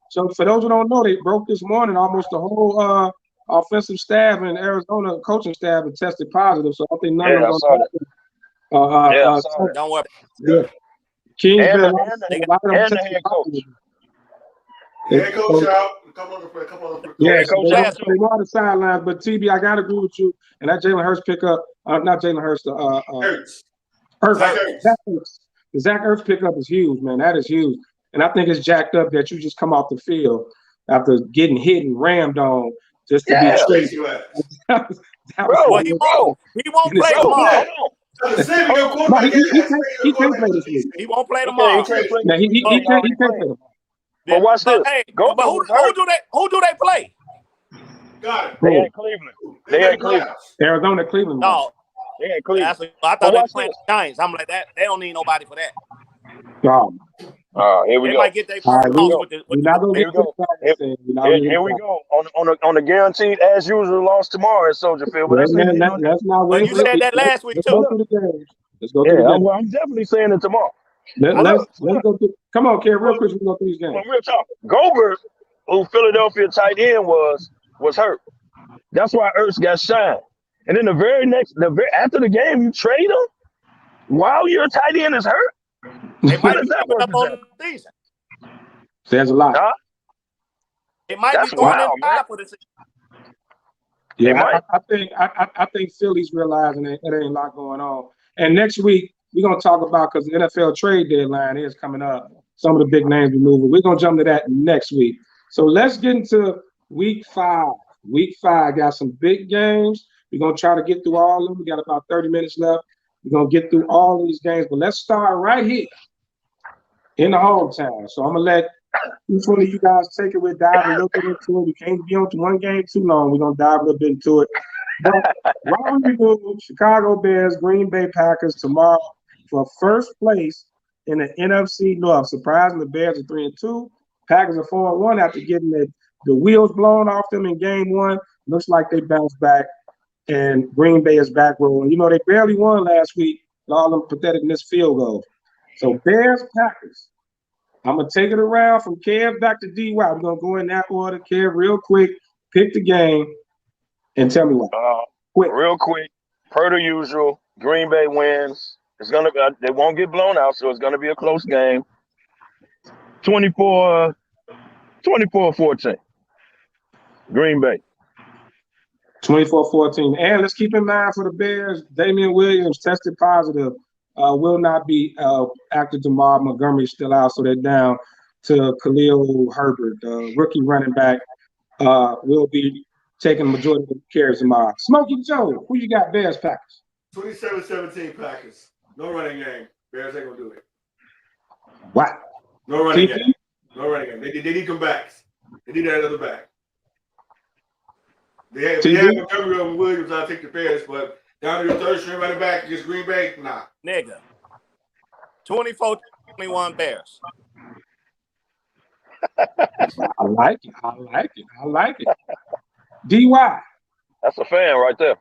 so for those who don't know, they broke this morning. Almost the whole offensive staff and Arizona coaching staff had tested positive. So I think none of them. Don't worry. Yeah. King and the head coach. Head coach out. A couple other yeah, so they were on the sidelines, but TB, I gotta agree with you. And that Jalen Hurts pickup, not Jalen Hurts, the Zach Ertz pickup is huge, man. That is huge. And I think it's jacked up that you just come off the field after getting hit and rammed on just to be straight. He won't play tomorrow. He can't play this week. He won't play tomorrow. He can't play. But watch this. Hey, who do they play? Got it. They at Cleveland. Arizona, Cleveland. No. They at Cleveland. I thought they were playing the Giants. I'm like that. They don't need nobody for that. Here we they go. might get their first loss Here we go. On the guaranteed as usual loss tomorrow at Soldier Field. But that's not what you said that last week too. Let's go through the game. I'm definitely saying it tomorrow. Let's go through. Come on, Kerry, real quick. We go through these games. Real talk. Goldberg, who Philadelphia tight end was hurt. That's why Ertz got shined. And then after the game, you trade him while your tight end is hurt. They might be up on the season. Says a lot. Huh? It might be going inside for the season. Yeah, I think Philly's realizing that there ain't a lot going on. And next week we're gonna talk about, because the NFL trade deadline is coming up. Some of the big names are moving. We're gonna jump to that next week. So let's get into week 5. Week 5 got some big games. We're gonna try to get through all of them. We got about 30 minutes left. We're gonna get through all these games, but let's start right here in the hometown. So I'm gonna let each one of you guys take it. We'll dive a little bit into it. We can't be on to one game too long. We're gonna dive a little bit into it. But why don't we do Chicago Bears, Green Bay Packers tomorrow for first place in the NFC North? Surprising, the Bears are 3-2. Packers are 4-1 after getting the wheels blown off them in game 1. Looks like they bounced back. And Green Bay is back rolling. You know, they barely won last week with all them pathetic missed field goals. So Bears, Packers. I'm going to take it around from Kev back to DY. We're going to go in that order. Kev, real quick, pick the game and tell me why. Real quick, per the usual, Green Bay wins. It's gonna they won't get blown out, so it's going to be a close game. 24-14. Green Bay. 24-14. And let's keep in mind for the Bears, Damian Williams tested positive. Will not be active tomorrow. Montgomery's still out, so they're down to Khalil Herbert. Rookie running back will be taking the majority of the carries tomorrow. Smokey Joe, who you got? Bears, Packers. 27-17 Packers. No running game. Bears ain't gonna do it. Wow. No running game. No running game. They need them backs. They need that other back. They have Montgomery over Williams. I'll take the Bears, but down to the third string running back against Green Bay, nah. Nigga. 24-21 Bears. I like it. DY. That's a fan right there.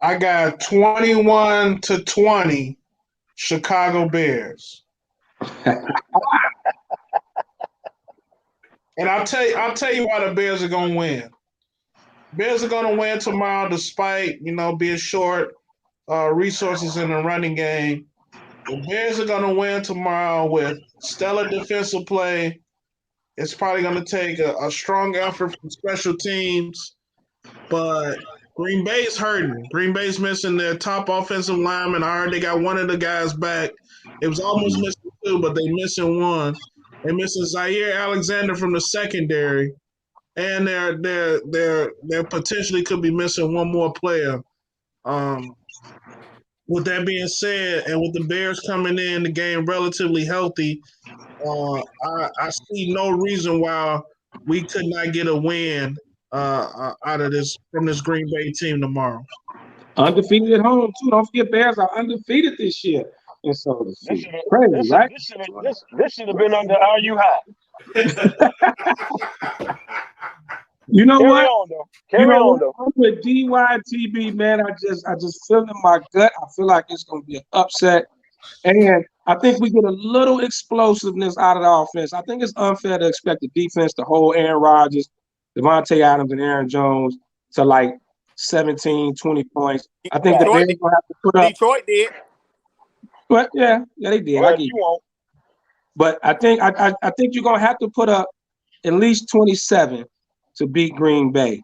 I got 21-20 Chicago Bears. And I'll tell you why the Bears are gonna win. Bears are gonna win tomorrow despite, being short resources in the running game. The Bears are gonna win tomorrow with stellar defensive play. It's probably gonna take a strong effort from special teams, but Green Bay's hurting. Green Bay's missing their top offensive lineman. I heard they got one of the guys back. It was almost missing two, but they missing one. They're missing Zaire Alexander from the secondary, and they're potentially could be missing one more player. With that being said, and with the Bears coming in the game relatively healthy, I see no reason why we could not get a win out of this from this Green Bay team tomorrow. Undefeated at home too. Don't forget, Bears are undefeated this year. And so it's crazy, right? This should have been under RU High. You know what? Carry on though. I'm with DYTB, man. I just feel in my gut. I feel like it's going to be an upset. And I think we get a little explosiveness out of the offense. I think it's unfair to expect the defense to hold Aaron Rodgers, Devontae Adams, and Aaron Jones to like 17, 20 points. I think the Bears going to have to put up. Detroit did. But yeah, they did. Well, you won't. But I think you're going to have to put up at least 27 to beat Green Bay.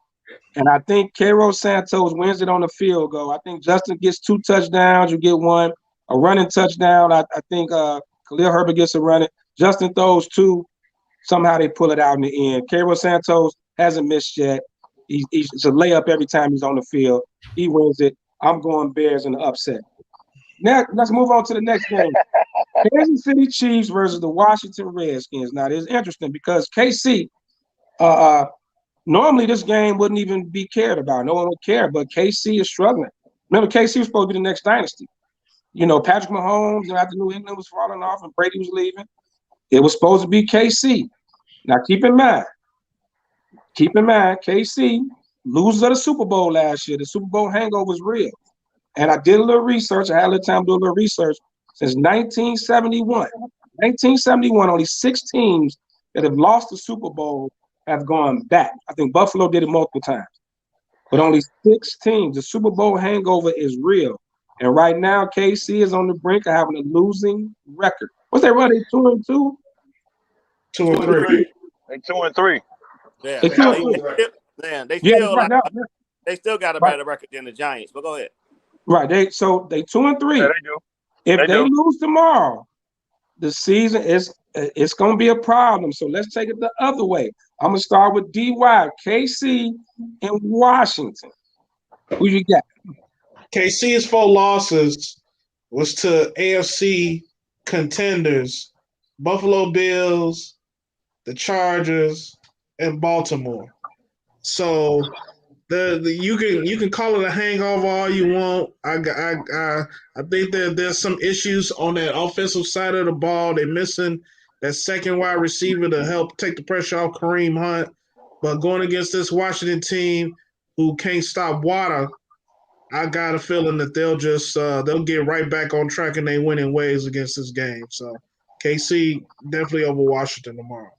And I think Cairo Santos wins it on the field goal. I think Justin gets 2 touchdowns. You get one. A running touchdown. I think Khalil Herbert gets a running. Justin throws 2. Somehow they pull it out in the end. Cairo Santos hasn't missed yet. It's a layup every time he's on the field. He wins it. I'm going Bears in the upset. Now, let's move on to the next game. Kansas City Chiefs versus the Washington Redskins. Now, it's interesting because KC, normally this game wouldn't even be cared about. No one would care, but KC is struggling. Remember, KC was supposed to be the next dynasty. Patrick Mahomes, after New England was falling off and Brady was leaving, it was supposed to be KC. Now, keep in mind, KC loses at the Super Bowl last year. The Super Bowl hangover was real. And I did a little research. I had a little time to do a little research. Since 1971, only 6 teams that have lost the Super Bowl have gone back. I think Buffalo did it multiple times. But only 6 teams. The Super Bowl hangover is real. And right now, KC is on the brink of having a losing record. What's they running? 2-2? 2-3. They 2-3. Yeah. They 2-3. They still got a better record than the Giants. But go ahead. Right. They 2-3. Yeah, they do. If they lose tomorrow, the season it's going to be a problem. So let's take it the other way. I'm going to start with DY, KC, and Washington. Who you got? KC's 4 losses was to AFC contenders, Buffalo Bills, the Chargers, and Baltimore. So you can call it a hangover all you want. I think that there's some issues on that offensive side of the ball. They're missing that second wide receiver to help take the pressure off Kareem Hunt. But going against this Washington team who can't stop water, I got a feeling that they'll get right back on track in their winning ways against this game. So KC definitely over Washington tomorrow.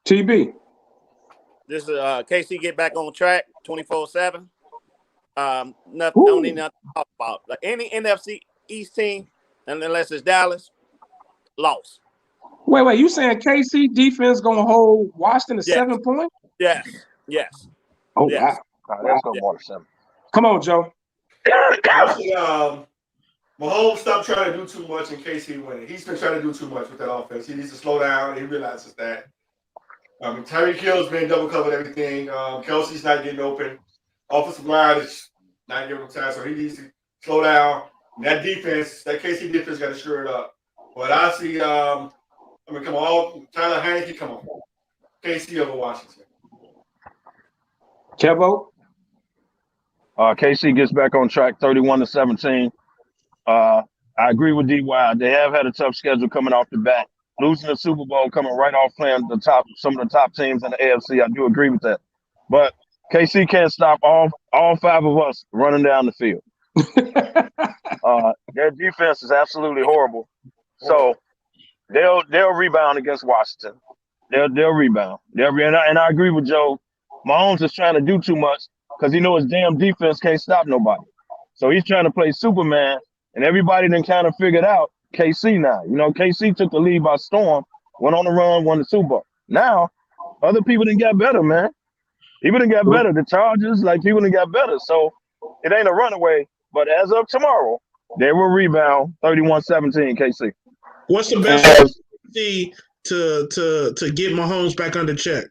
TB. This is KC get back on track 24/7. Don't need nothing to talk about. Like any NFC East team, unless it's Dallas, lost. Wait. You saying KC defense gonna hold Washington to 7 points? Yes. Oh yes. wow. That's no more than 7. Come on, Joe. Mahomes stopped trying to do too much in KC winning. He's been trying to do too much with that offense. He needs to slow down. He realizes that. Tyreek Hill's been double covered everything. Kelsey's not getting open. Offensive line is not giving him time, so he needs to slow down. And that defense, that KC defense, got to stir it up. But I see, come on, Tyler Heineke, come on. KC over Washington. Kevo? KC gets back on track, 31-17. I agree with DY. They have had a tough schedule coming off the bat. Losing the Super Bowl, coming right off playing some of the top teams in the AFC. I do agree with that. But KC can't stop all five of us running down the field. Their defense is absolutely horrible. So they'll rebound against Washington. They'll rebound. And I agree with Joe. Mahomes is trying to do too much because he knows his damn defense can't stop nobody. So he's trying to play Superman, and everybody then kind of figured out KC now. You know, KC took the lead by storm, went on the run, won the Super Bowl. Now, other people didn't get better, man. People didn't get better. The Chargers, people didn't get better. So it ain't a runaway. But as of tomorrow, they will rebound 31-17 KC. What's the best way to get Mahomes back under check?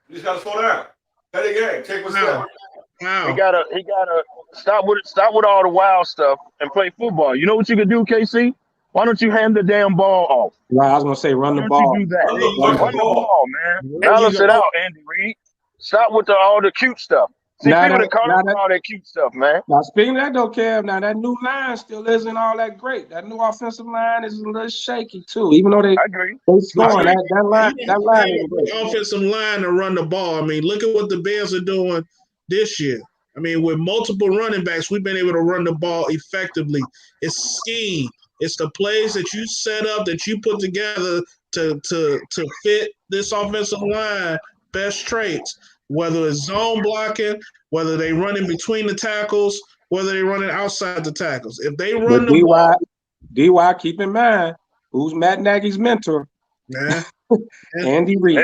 You just got to slow down. Play the game. Take one step. He gotta stop with all the wild stuff and play football. You know what you could do, KC? Why don't you hand the damn ball off? Right, I was gonna say run the ball. You do that? Run the ball, man. Balance it out, Andy Reid. Stop with all the cute stuff. See, people that call all that cute stuff, man. Now, speaking of that, though, Kev, now that new line still isn't all that great. That new offensive line is a little shaky, too. Even though they scoring, that line is great. Offensive line to run the ball. I mean, look at what the Bears are doing this year. I mean, with multiple running backs, we've been able to run the ball effectively. It's scheme. It's the plays that you set up, that you put together to fit this offensive line best traits. Whether it's zone blocking, whether they run in between the tackles, whether they running outside the tackles. If they run the ball, DY, keep in mind who's Matt Nagy's mentor. Yeah. Andy Reid.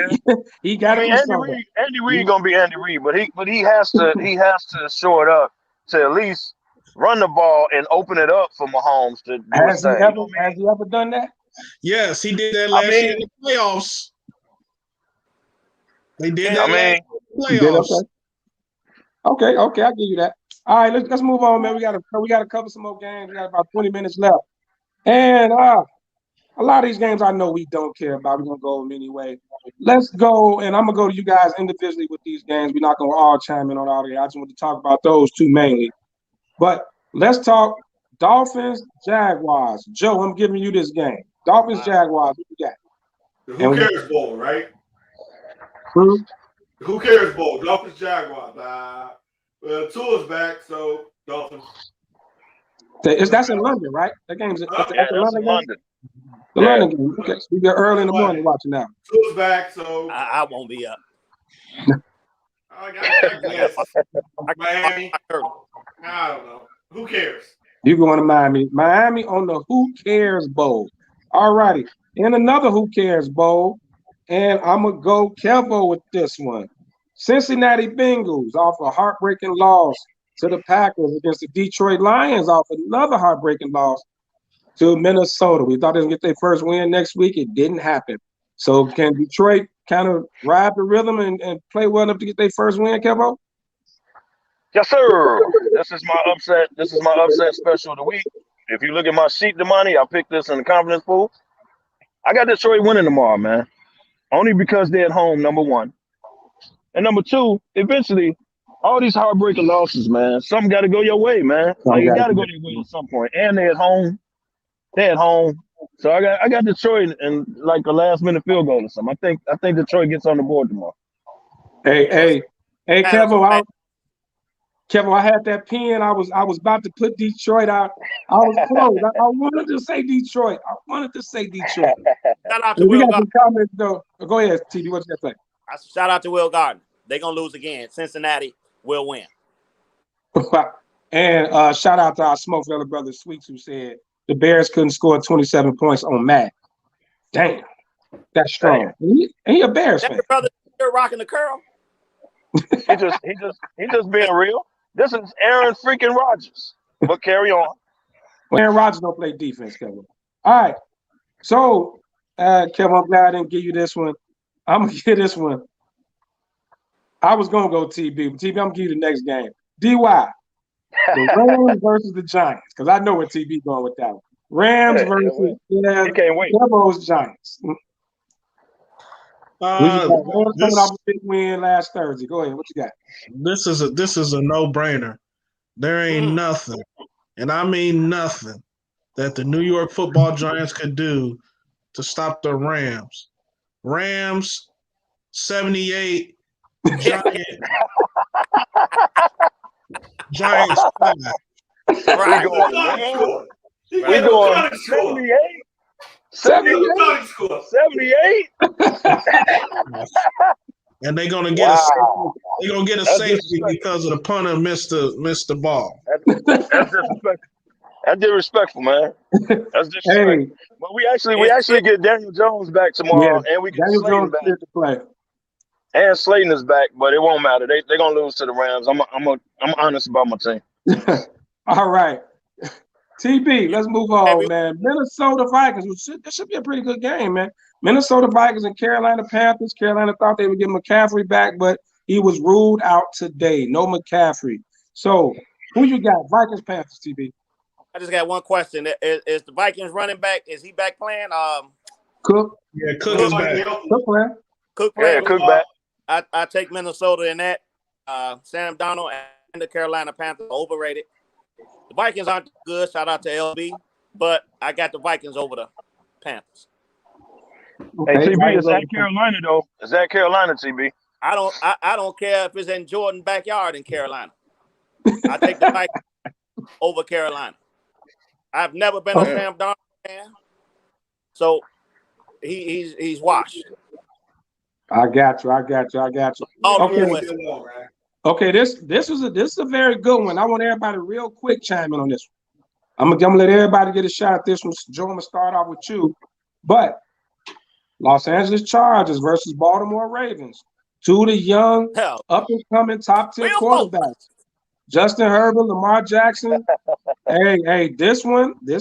He got Andy Reid gonna be Andy Reid, but he has to shore it up to at least run the ball and open it up for Mahomes to do has he ever done that? Yes, he did that last year in the playoffs. They did that playoffs. Okay, I'll give you that. All right, let's move on, man. We got to cover some more games. We got about 20 minutes left, and a lot of these games I know we don't care about. We're gonna go them anyway. Let's go, and I'm gonna go to you guys individually with these games. We're not gonna all chime in on all of it. I just want to talk about those two mainly. But let's talk Dolphins, Jaguars. Joe, I'm giving you this game. Dolphins, Jaguars. What you got? Who cares bowl, right? Who cares bowl? Dolphins, Jaguars. Well, Tua's back, so Dolphins. That's in London, right? That game's in London. The Yeah. London game. Okay, so we got early in the morning watching now. Tua's back, so I won't be up. I got Miami. I don't know. Who cares? You going to Miami. Miami on the Who Cares Bowl. All righty. In another Who Cares Bowl, and I'm going to go Kevo with this one. Cincinnati Bengals off a heartbreaking loss to the Packers against the Detroit Lions off another heartbreaking loss to Minnesota. We thought they would get their first win next week. It didn't happen. So can Detroit kind of ride the rhythm and play well enough to get their first win, Kevo? Yes, sir. This is my upset special of the week. If you look at my sheet, the money, I picked this in the confidence pool. I got Detroit winning tomorrow, man. Only because they're at home, number one. And number two, eventually, all these heartbreaking losses, man, something got to go your way, man. You got to go your way at some point. And they're at home. So I got Detroit in like a last-minute field goal or something. I think Detroit gets on the board tomorrow. Hey, Kevo, I had that pen. I was about to put Detroit out. I was close. I wanted to say Detroit. Shout out to we Will got Gardner. some comments though. Go ahead, TD. What you got to say? Shout out to Will Gardner. They're gonna lose again. Cincinnati will win. And shout out to our SmokeFella brother Sweets, who said the Bears couldn't score 27 points on Matt. Damn, that's strong. Ain't he a Bears fan? Your brother still rocking the curl. He just being real. This is Aaron freaking Rodgers. But carry on. Well, Aaron Rodgers don't play defense, Kevin. All right. So, Kevin, I'm glad I didn't give you this one. I'm gonna get this one. I was gonna go TB, but TB, I'm gonna give you the next game. DY, the Rams versus the Giants, because I know where TB going with that one. Rams versus You can't wait. Devo's Giants. What you got? Rams coming off a big win last Thursday. Go ahead. What you got? This is a no-brainer. There ain't nothing, and I mean nothing, that the New York Football Giants could do to stop the Rams. Rams 78, Giants 5. Right. We're going 78. 78. And they're gonna get a safety. They're gonna get a safety because of the punter missed the ball. That's disrespectful. That's disrespectful, man. That's disrespectful. Hey, But we actually get Daniel Jones back tomorrow, and we get Daniel Slayton Jones back. cleared to play. And Slayton is back, but it won't matter. They're gonna lose to the Rams. I'm honest about my team. All right. TB, let's move on, man. Minnesota Vikings. This should be a pretty good game, man. Minnesota Vikings and Carolina Panthers. Carolina thought they would get McCaffrey back, but he was ruled out today. No McCaffrey. So, who you got? Vikings, Panthers, TB. I just got one question. Is the Vikings running back? Is he back playing? Cook. Yeah, Cook is back. Cook playing. Cook playing. Yeah, Cook back. I take Minnesota in that. Sam Darnold and the Carolina Panthers are overrated. The Vikings aren't good. Shout out to LB, but I got the Vikings over the Panthers. Okay. Hey, TB, is that Carolina though? Is that Carolina, TB? I don't care if it's in Jordan's backyard in Carolina. I take the Vikings over Carolina. I've never been a Sam Darnold fan, so he's washed. I got you. Okay, this is a very good one. I want everybody real quick chime in on this one. I'm gonna let everybody get a shot at this one. Joe, I'm gonna start off with you. But Los Angeles Chargers versus Baltimore Ravens. Two of the young, up-and-coming top-tier quarterbacks. Justin Herbert, Lamar Jackson. Hey, this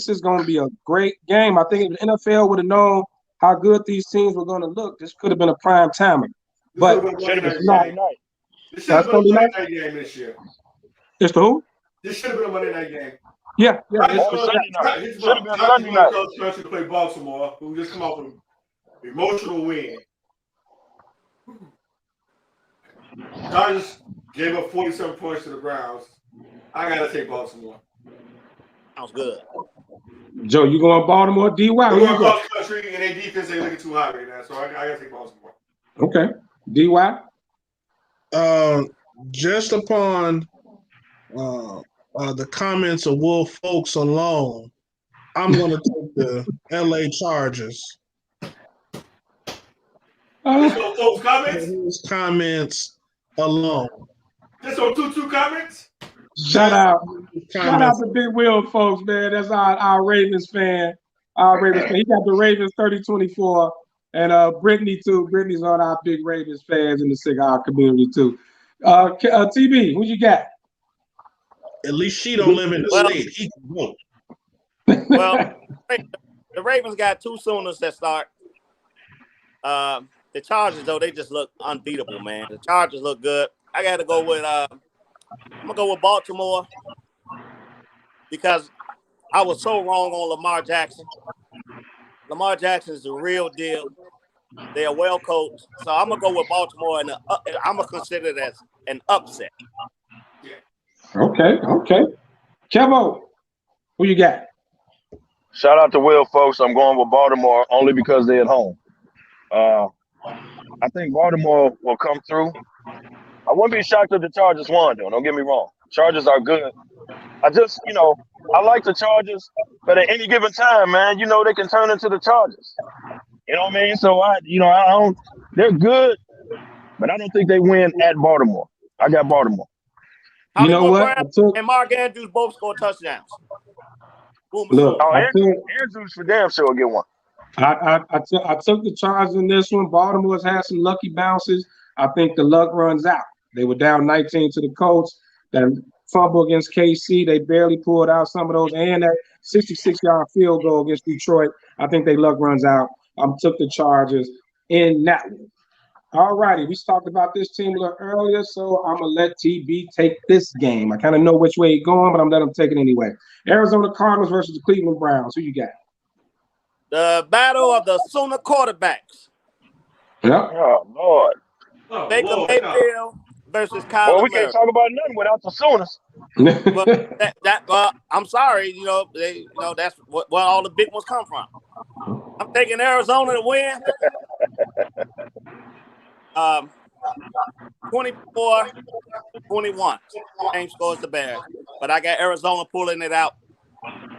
is going to be a great game. I think if the NFL would have known how good these teams were going to look, this could have been a prime timer. But it's not. This should have been a Monday night game this year. It's the who? This should have been a Monday night game. Yeah. Should have been Sunday night. Especially to play Baltimore, who just come off an emotional win. Chargers gave up 47 points to the Browns. I gotta take Baltimore. Sounds good. Joe, you going Baltimore? DY? We're going across the country, and their defense ain't looking too hot right now, so I gotta take Baltimore. Okay. DY? Just upon the comments of Wolf Folks alone, I'm going to take the LA Chargers. Just on folks' comments? His comments alone. Just on two comments? Shout out to Big Will, folks, man. That's our Ravens fan. He got the Ravens 30-24. And Brittany, too. Brittany's on our big Ravens fans in the cigar community, too. TB, who you got? At least she don't live in the state. He can vote. Well, the Ravens got two Sooners that start. The Chargers, though, they just look unbeatable, man. The Chargers look good. I got to go with I'm going to go with Baltimore because I was so wrong on Lamar Jackson. Lamar Jackson is the real deal. They are well coached. So I'm going to go with Baltimore, and I'm going to consider it as an upset. Okay. Kevo, who you got? Shout out to Will, folks. I'm going with Baltimore only because they're at home. I think Baltimore will come through. I wouldn't be shocked if the Chargers won, though. Don't get me wrong. Chargers are good. I just, I like the Chargers, but at any given time, man, they can turn into the Chargers. You know what I mean? So I don't. They're good, but I don't think they win at Baltimore. I got Baltimore. You know what? And Mark Andrews both scored touchdowns. Look, Andrews for damn sure will get one. I took the Chargers in this one. Baltimore's had some lucky bounces. I think the luck runs out. They were down 19 to the Colts. That fumble against KC, they barely pulled out some of those. And that 66-yard field goal against Detroit, I think their luck runs out. I took the Chargers in that one. All righty. We talked about this team a little earlier, so I'm going to let TB take this game. I kind of know which way he's going, but I'm letting him take it anyway. Arizona Cardinals versus the Cleveland Browns. Who you got? The battle of the Sooner quarterbacks. Yep. Oh, Lord. Oh, Baker Lord, Mayfield versus Well, Kyler we Murray. can't talk about nothing without the Sooners. But I'm sorry, that's where all the big ones come from. I'm taking Arizona to win. 24-21. Same score as the Bears. But I got Arizona pulling it out.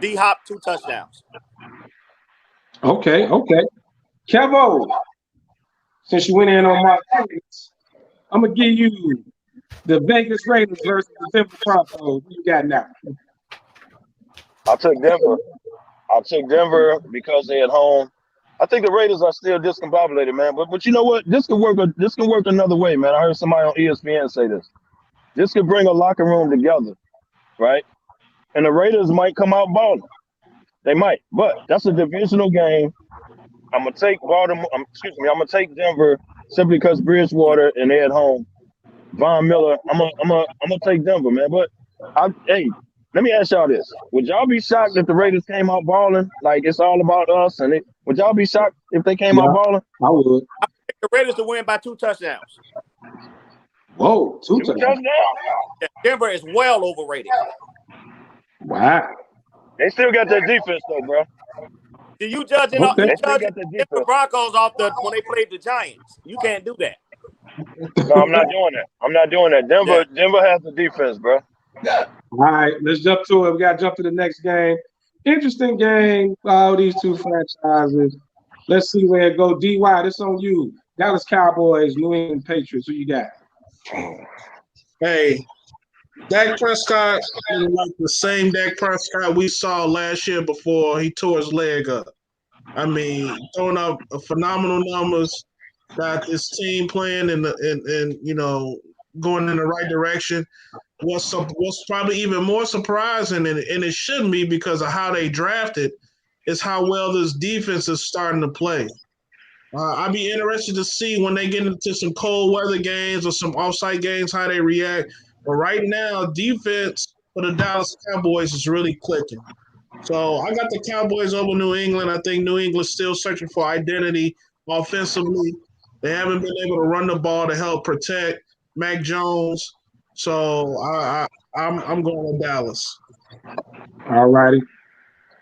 D-Hop, 2 touchdowns. Okay. Kevo, since you went in on my favorites, I'm going to give you the Vegas Raiders versus the Denver Broncos. Who you got now? I'll take Denver because they're at home. I think the Raiders are still discombobulated, man. But you know what? This can work another way, man. I heard somebody on ESPN say this. This could bring a locker room together, right? And the Raiders might come out balling. They might, but that's a divisional game. I'm gonna take Baltimore. I'm gonna take Denver simply because Bridgewater and they're at home. Von Miller. I'm gonna take Denver, man. But let me ask y'all this: would y'all be shocked if the Raiders came out balling? Like it's all about us, and would y'all be shocked if they came out balling? I would. I pick the Raiders to win by 2 touchdowns. Whoa, 2 touchdowns. Yeah, Denver is well overrated. Wow. They still got that defense, though, bro. Do you judge They still got that Denver defense. Broncos off when they played the Giants? You can't do that. No, I'm not doing that. Denver has the defense, bro. All right, let's jump to it. We got to jump to the next game. Interesting game. These two franchises. Let's see where it goes. DY, this on you. Dallas Cowboys, New England Patriots. Who you got? Hey, Dak Prescott is like the same Dak Prescott we saw last year before he tore his leg up. I mean, throwing up phenomenal numbers, got this team playing and going in the right direction. What's probably even more surprising, and it shouldn't be because of how they drafted, is how well this defense is starting to play. I'd be interested to see when they get into some cold weather games or some offsite games how they react. But right now, defense for the Dallas Cowboys is really clicking. So I got the Cowboys over New England. I think New England's still searching for identity offensively. They haven't been able to run the ball to help protect Mac Jones. So I'm going with Dallas. All righty.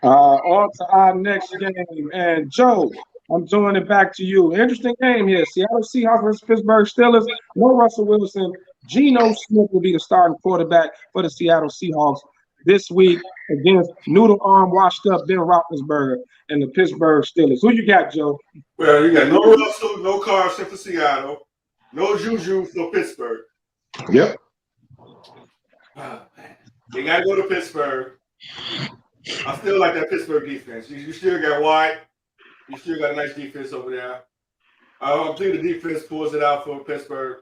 On to our next game. And Joe, I'm throwing it back to you. Interesting game here. Seattle Seahawks versus Pittsburgh Steelers. No Russell Wilson. Geno Smith will be the starting quarterback for the Seattle Seahawks this week against noodle arm washed up Ben Roethlisberger and the Pittsburgh Steelers. Who you got, Joe? Well, you got no Russell, no Carson for Seattle, no Juju for Pittsburgh. Yep. You got to go to Pittsburgh. I still like that Pittsburgh defense. You still got White. You still got a nice defense over there. I think the defense pulls it out for Pittsburgh.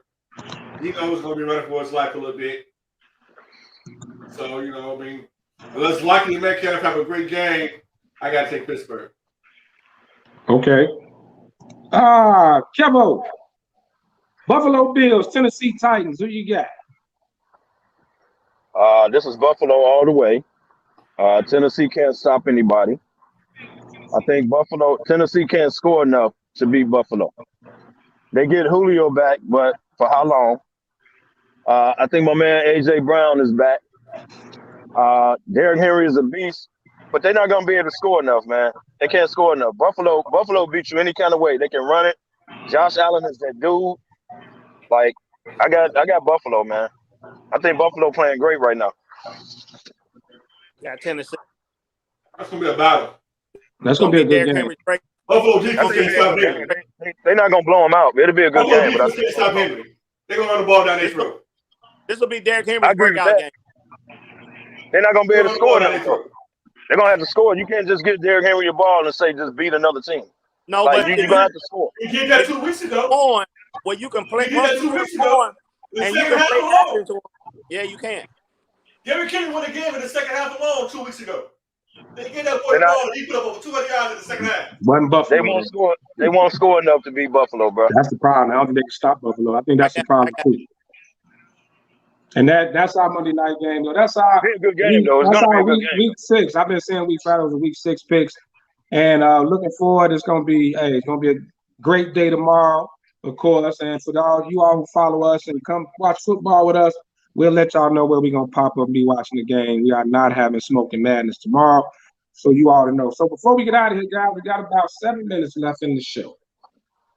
He knows going to be running for his life a little bit. So, unless Likely Metcalf have a great game, I got to take Pittsburgh. Okay. Kevo. Buffalo Bills, Tennessee Titans. Who you got? This is Buffalo all the way. Tennessee can't stop anybody. I think Tennessee can't score enough to beat Buffalo. They get Julio back, but for how long? I think my man A.J. Brown is back. Derrick Henry is a beast, but they're not going to be able to score enough, man. They can't score enough. Buffalo beats you any kind of way. They can run it. Josh Allen is that dude. Like, I got Buffalo, man. I think Buffalo playing great right now. Got Tennessee. That's going to be a battle. That's going to be a good game. Buffalo defense can't stop Henry. They're not going to blow him out. It'll be a good game. Buffalo defense can't stop Henry. They're going to run the ball down their throat. This will be Derrick Henry's breakout game. They're not going to be able to score them. They're going to have to score. You can't just get Derrick Henry your ball and say just beat another team. No, like, but you're going to have to score. You did that 2 weeks ago. Well, you can play. You did that 2 weeks ago. And you can play action to him. Yeah, you can. Derrick Henry won a game in the second half alone 2 weeks ago. They get that boy the ball. He put up over 200 yards in the second half. Wasn't Buffalo. They won't score. They won't score enough to beat Buffalo, bro. That's the problem. I don't think they can stop Buffalo. I think that's the problem too. And that's our Monday night game, though. That's our Be a good game, though. It's gonna be a good game. Week 6. I've been saying week 5 was a week 6 picks, and looking forward. It's gonna be a great day tomorrow, of course. And for all you all who follow us and come watch football with us, we'll let y'all know where we're gonna pop up and be watching the game. We are not having Smoking Madness tomorrow, so you all to know. So before we get out of here, guys, we got about 7 minutes left in the show,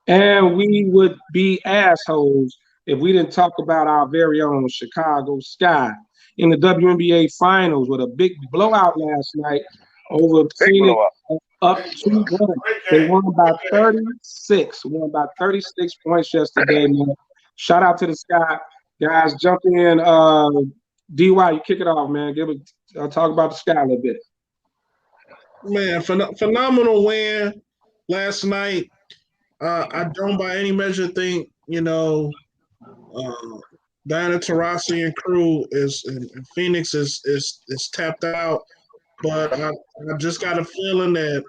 and we would be assholes if we didn't talk about our very own Chicago Sky in the WNBA Finals with a big blowout last night over Phoenix, up 2-1. They won by 36. Won by 36 points yesterday, man. Shout out to the Sky. Guys, jump in. DY, you kick it off, man. Talk about the Sky a little bit. Man, phenomenal win last night. I don't by any measure think, Diana Taurasi and crew and Phoenix is tapped out, but I just got a feeling that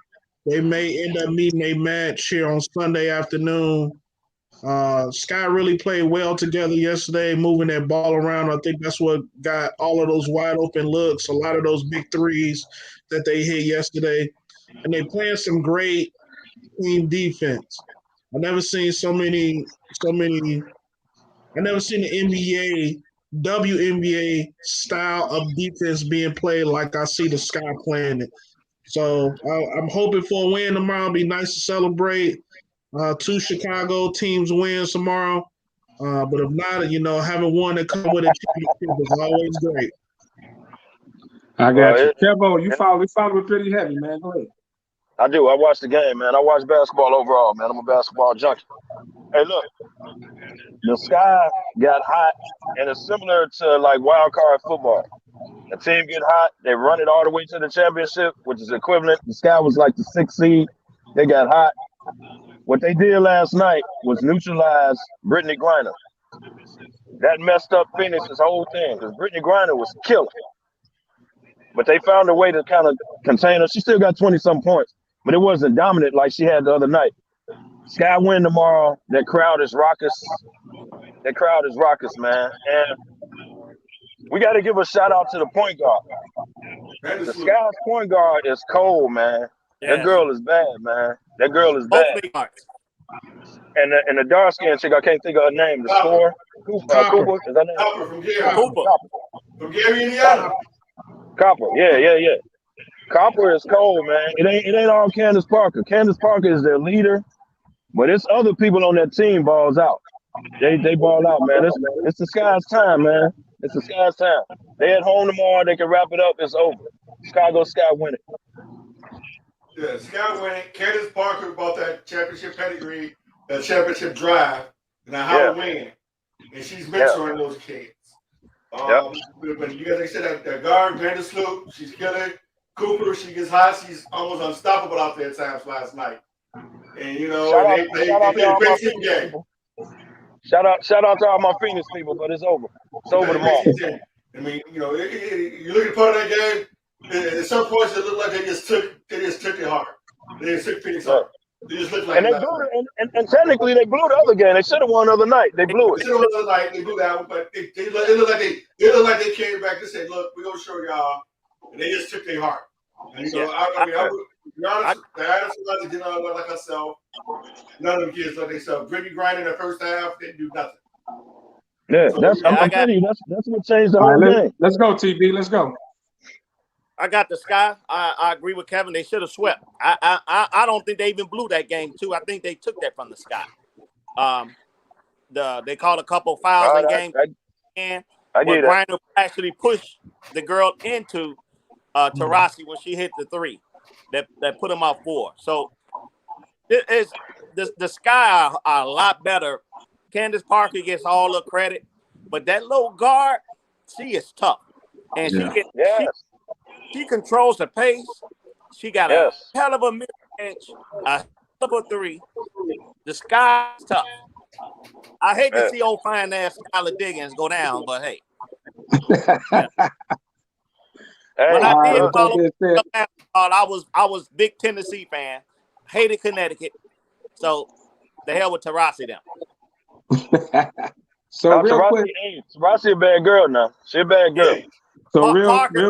they may end up meeting a match here on Sunday afternoon. Sky really played well together yesterday, moving that ball around. I think that's what got all of those wide open looks, a lot of those big threes that they hit yesterday, and they playing some great team defense. I never seen the WNBA style of defense being played like I see the Sky playing it. So I'm hoping for a win tomorrow. It'll be nice to celebrate 2 Chicago teams wins tomorrow. But if not, having one that come with a championship is always great. I got you. Kevo, we follow it pretty heavy, man. Go ahead. I do. I watch the game, man. I watch basketball overall, man. I'm a basketball junkie. Hey, look, the Sky got hot, and it's similar to like wild card football. A team get hot, they run it all the way to the championship, which is equivalent. The Sky was like the 6th seed. They got hot. What they did last night was neutralize Brittany Griner. That messed up Phoenix's whole thing because Brittany Griner was killing. But they found a way to kind of contain her. She still got 20-some points, but it wasn't dominant like she had the other night. Sky win tomorrow. That crowd is raucous. Man. And we got to give a shout out to the point guard. The Sky's point guard is cold, man. Yeah. That girl is bad, man. That girl is bad. And the dark skinned chick, I can't think of her name. The score, Cooper. Is that name? Copper from Gary. Cooper. From Gary, Indiana. Copper, yeah. Copper is cold, man. It ain't all Candace Parker. Candace Parker is their leader, but it's other people on that team balls out. They ball out, man. It's the Sky's time, man. It's the Sky's time. They at home tomorrow. They can wrap it up. It's over. Chicago Sky winning. Yeah, Sky winning. Candace Parker bought that championship pedigree, that championship drive, and how to win. And she's mentoring those kids. But you guys, like I said, that guard, Vandersloot, she's killing. Cooper, she gets hot. She's almost unstoppable out there at times last night. And, they played a great team game. Shout out to all my Phoenix people, but it's over. It's over tomorrow. I mean, you look at part of that game, at some points it looked like they just took it hard. They just took Phoenix hard. They just looked like and they blew it, and technically they blew the other game. They should have won the other night. They blew it. They should have won the other night. They blew that one, but it looked like they came back and said, "Look, we're gonna show y'all," and they just took their heart. And I would be honest. The Adams guys did not look like herself. None of them kids like themselves. Brittany Griner in the first half didn't do nothing. Yeah, I'm telling you, that's what changed the whole game. Let's go, TB. Let's go. I got the Sky. I agree with Kevin. They should have swept. I don't think they even blew that game too. I think they took that from the Sky. They called a couple fouls in game, and Griner actually pushed the girl into Taurasi when she hit the 3 that put him out 4. So it is the Sky are a lot better. Candace Parker gets all the credit, but that little guard, she is tough, and she controls the pace. She got a hell of a mid-range, a hell of a 3. The Sky is tough. I hate to see old fine ass Skylar Diggins go down, but hey. When I did with that follow being said, basketball, I was big Tennessee fan. Hated Connecticut. So the hell with Tarasi them. so real quick. Tarasi a bad girl now. She a bad girl. Yeah. So real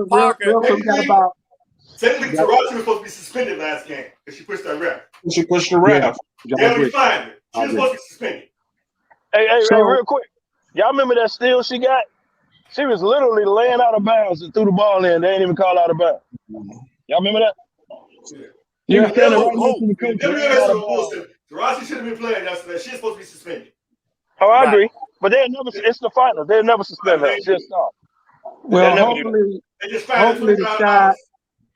Parker. quick, we got about. Technically, Tarasi was supposed to be suspended last game because she pushed that ref. She pushed the ref. Yeah, They only fined her. She was supposed to be suspended. Hey, real quick. Y'all remember that steal she got? She was literally laying out of bounds and threw the ball in. They ain't even call out of bounds. Y'all remember that? Yeah. Tarasi should have been playing yesterday. She's supposed to be suspended. Oh, I agree. But they'll never. It's the final. They'll never suspend her. She'll stop. Well,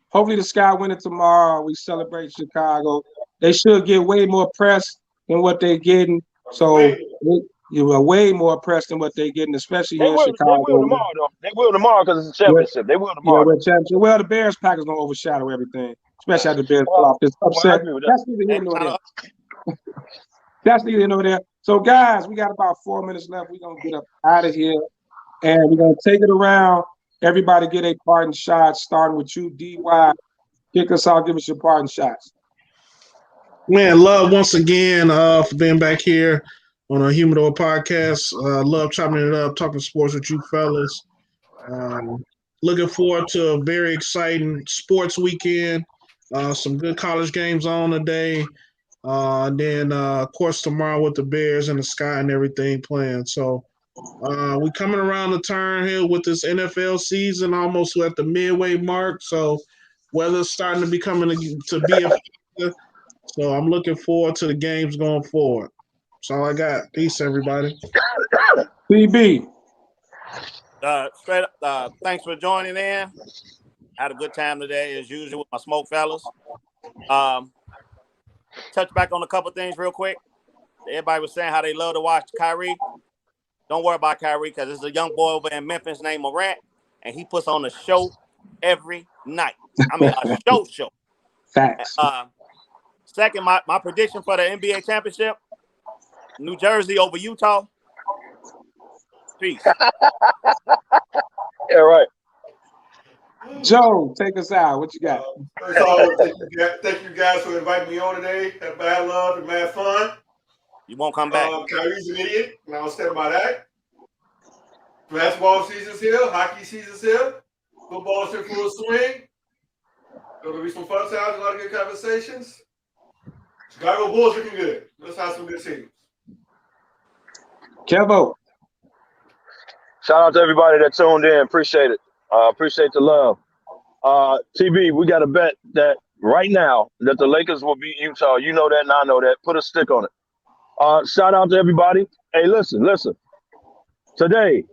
hopefully the Sky winning tomorrow. We celebrate Chicago. They should get way more press than what they're getting. So you are way more press than what they're getting, especially here in Chicago. They will tomorrow, though. They will tomorrow because it's a championship. They will tomorrow. Yeah, we're championship. Well, the Bears pack is gonna overshadow everything, especially after the Bears pull off this upset. That's neither here nor there. That's neither here nor there. So, guys, we got about 4 minutes left. We're gonna get up out of here, and we're gonna take it around. Everybody get a parting shot, starting with you, DY. Kick us off. Give us your parting shots. Man, love once again for being back here on a Humidor podcast. Love chopping it up, talking sports with you fellas. Looking forward to a very exciting sports weekend. Some good college games on today. Then, of course, tomorrow with the Bears and the Sky and everything playing. So we coming around the turn here with this NFL season, almost at the midway mark. So weather's starting to be coming to be a factor. So I'm looking forward to the games going forward. That's all I got. Peace, everybody. CB. Straight up, thanks for joining in. Had a good time today, as usual, with my SmokeFellas. Touch back on a couple things real quick. Everybody was saying how they love to watch Kyrie. Don't worry about Kyrie because there's a young boy over in Memphis named Morant, and he puts on a show every night. I mean, a show. Facts. Second, my prediction for the NBA championship, New Jersey over Utah. Peace. Yeah, right. Joe, take us out. What you got? First of all, thank you guys for inviting me on today. Had mad love and mad fun. You won't come back. Kyrie's an idiot, and I don't stand by that. Basketball season's here. Hockey season's here. Football's in full swing. There'll be some fun times, a lot of good conversations. Chicago Bulls looking good. Let's have some good teams. Kevo. Shout out to everybody that tuned in. Appreciate it. Appreciate the love. TB, we got to bet that right now that the Lakers will beat Utah. You know that, and I know that. Put a stick on it. Shout out to everybody. Hey, listen. Today,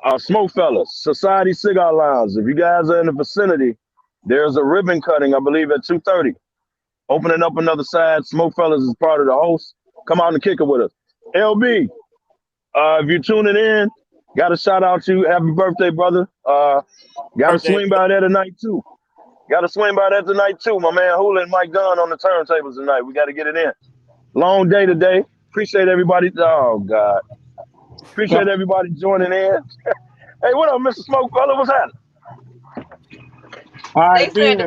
SmokeFellas, Society Cigar Lounge. If you guys are in the vicinity, there's a ribbon cutting, I believe, at 2:30. Opening up another side. SmokeFellas is part of the host. Come out and kick it with us. LB, if you're tuning in, got to shout out to you. Happy birthday, brother. Got to swing by that tonight, too. My man Hula and Mike Dunn on the turntables tonight. We got to get it in. Long day today. Appreciate everybody. Oh, God. Appreciate everybody joining in. Hey, what up, Mr. SmokeFella? What's happening? All right, Ben.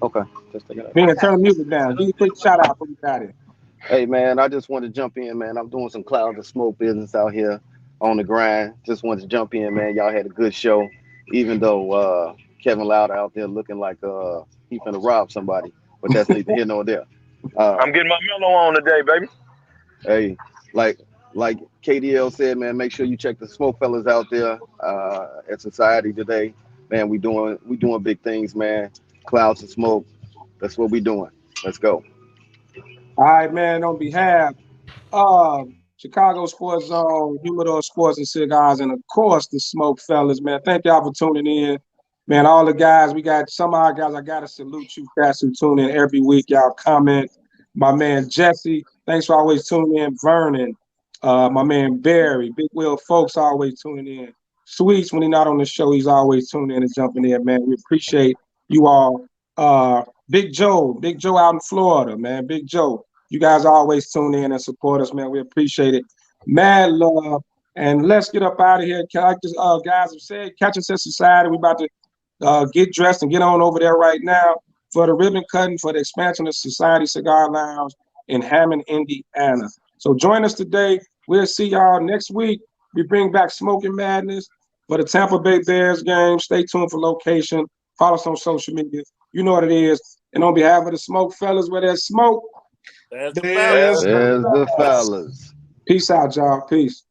Okay. Just take it out. Ben, turn the music down. Give you a quick shout out for you got it. Hey, man, I just wanted to jump in, man. I'm doing some clouds of smoke business out here on the grind. Just wanted to jump in, man. Y'all had a good show, even though Kevin Lauder out there looking like he finna rob somebody. But that's neither here nor there. I'm getting my mellow on today, baby. Hey, like KDL said, man, make sure you check the SmokeFellas out there at Society today. Man, we doing big things, man. Clouds of smoke. That's what we doing. Let's go. All right, man. On behalf of Chicago Sports Zone, Humidor Sports and Cigars, and of course the SmokeFellas, man. Thank y'all for tuning in. Man, all the guys, we got some of our guys. I gotta salute you guys who tune in every week. Y'all comment. My man Jesse, thanks for always tuning in. Vernon, my man Barry, Big Will folks always tuning in. Sweets, when he's not on the show, he's always tuning in and jumping in, man. We appreciate you all. Big Joe out in Florida, man. Big Joe. You guys always tune in and support us, man. We appreciate it. Mad love. And let's get up out of here. Like the guys have said, catch us at Society. We about to Get dressed and get on over there right now for the ribbon cutting for the expansion of Society Cigar Lounge in Hammond, Indiana. So join us today. We'll see y'all next week. We bring back Smoking Madness for the Tampa Bay Bears game. Stay tuned for location. Follow us on social media. You know what it is. And on behalf of the Smoke Fellas, where there's smoke, There's the There's There's the fellas. peace out, y'all. Peace.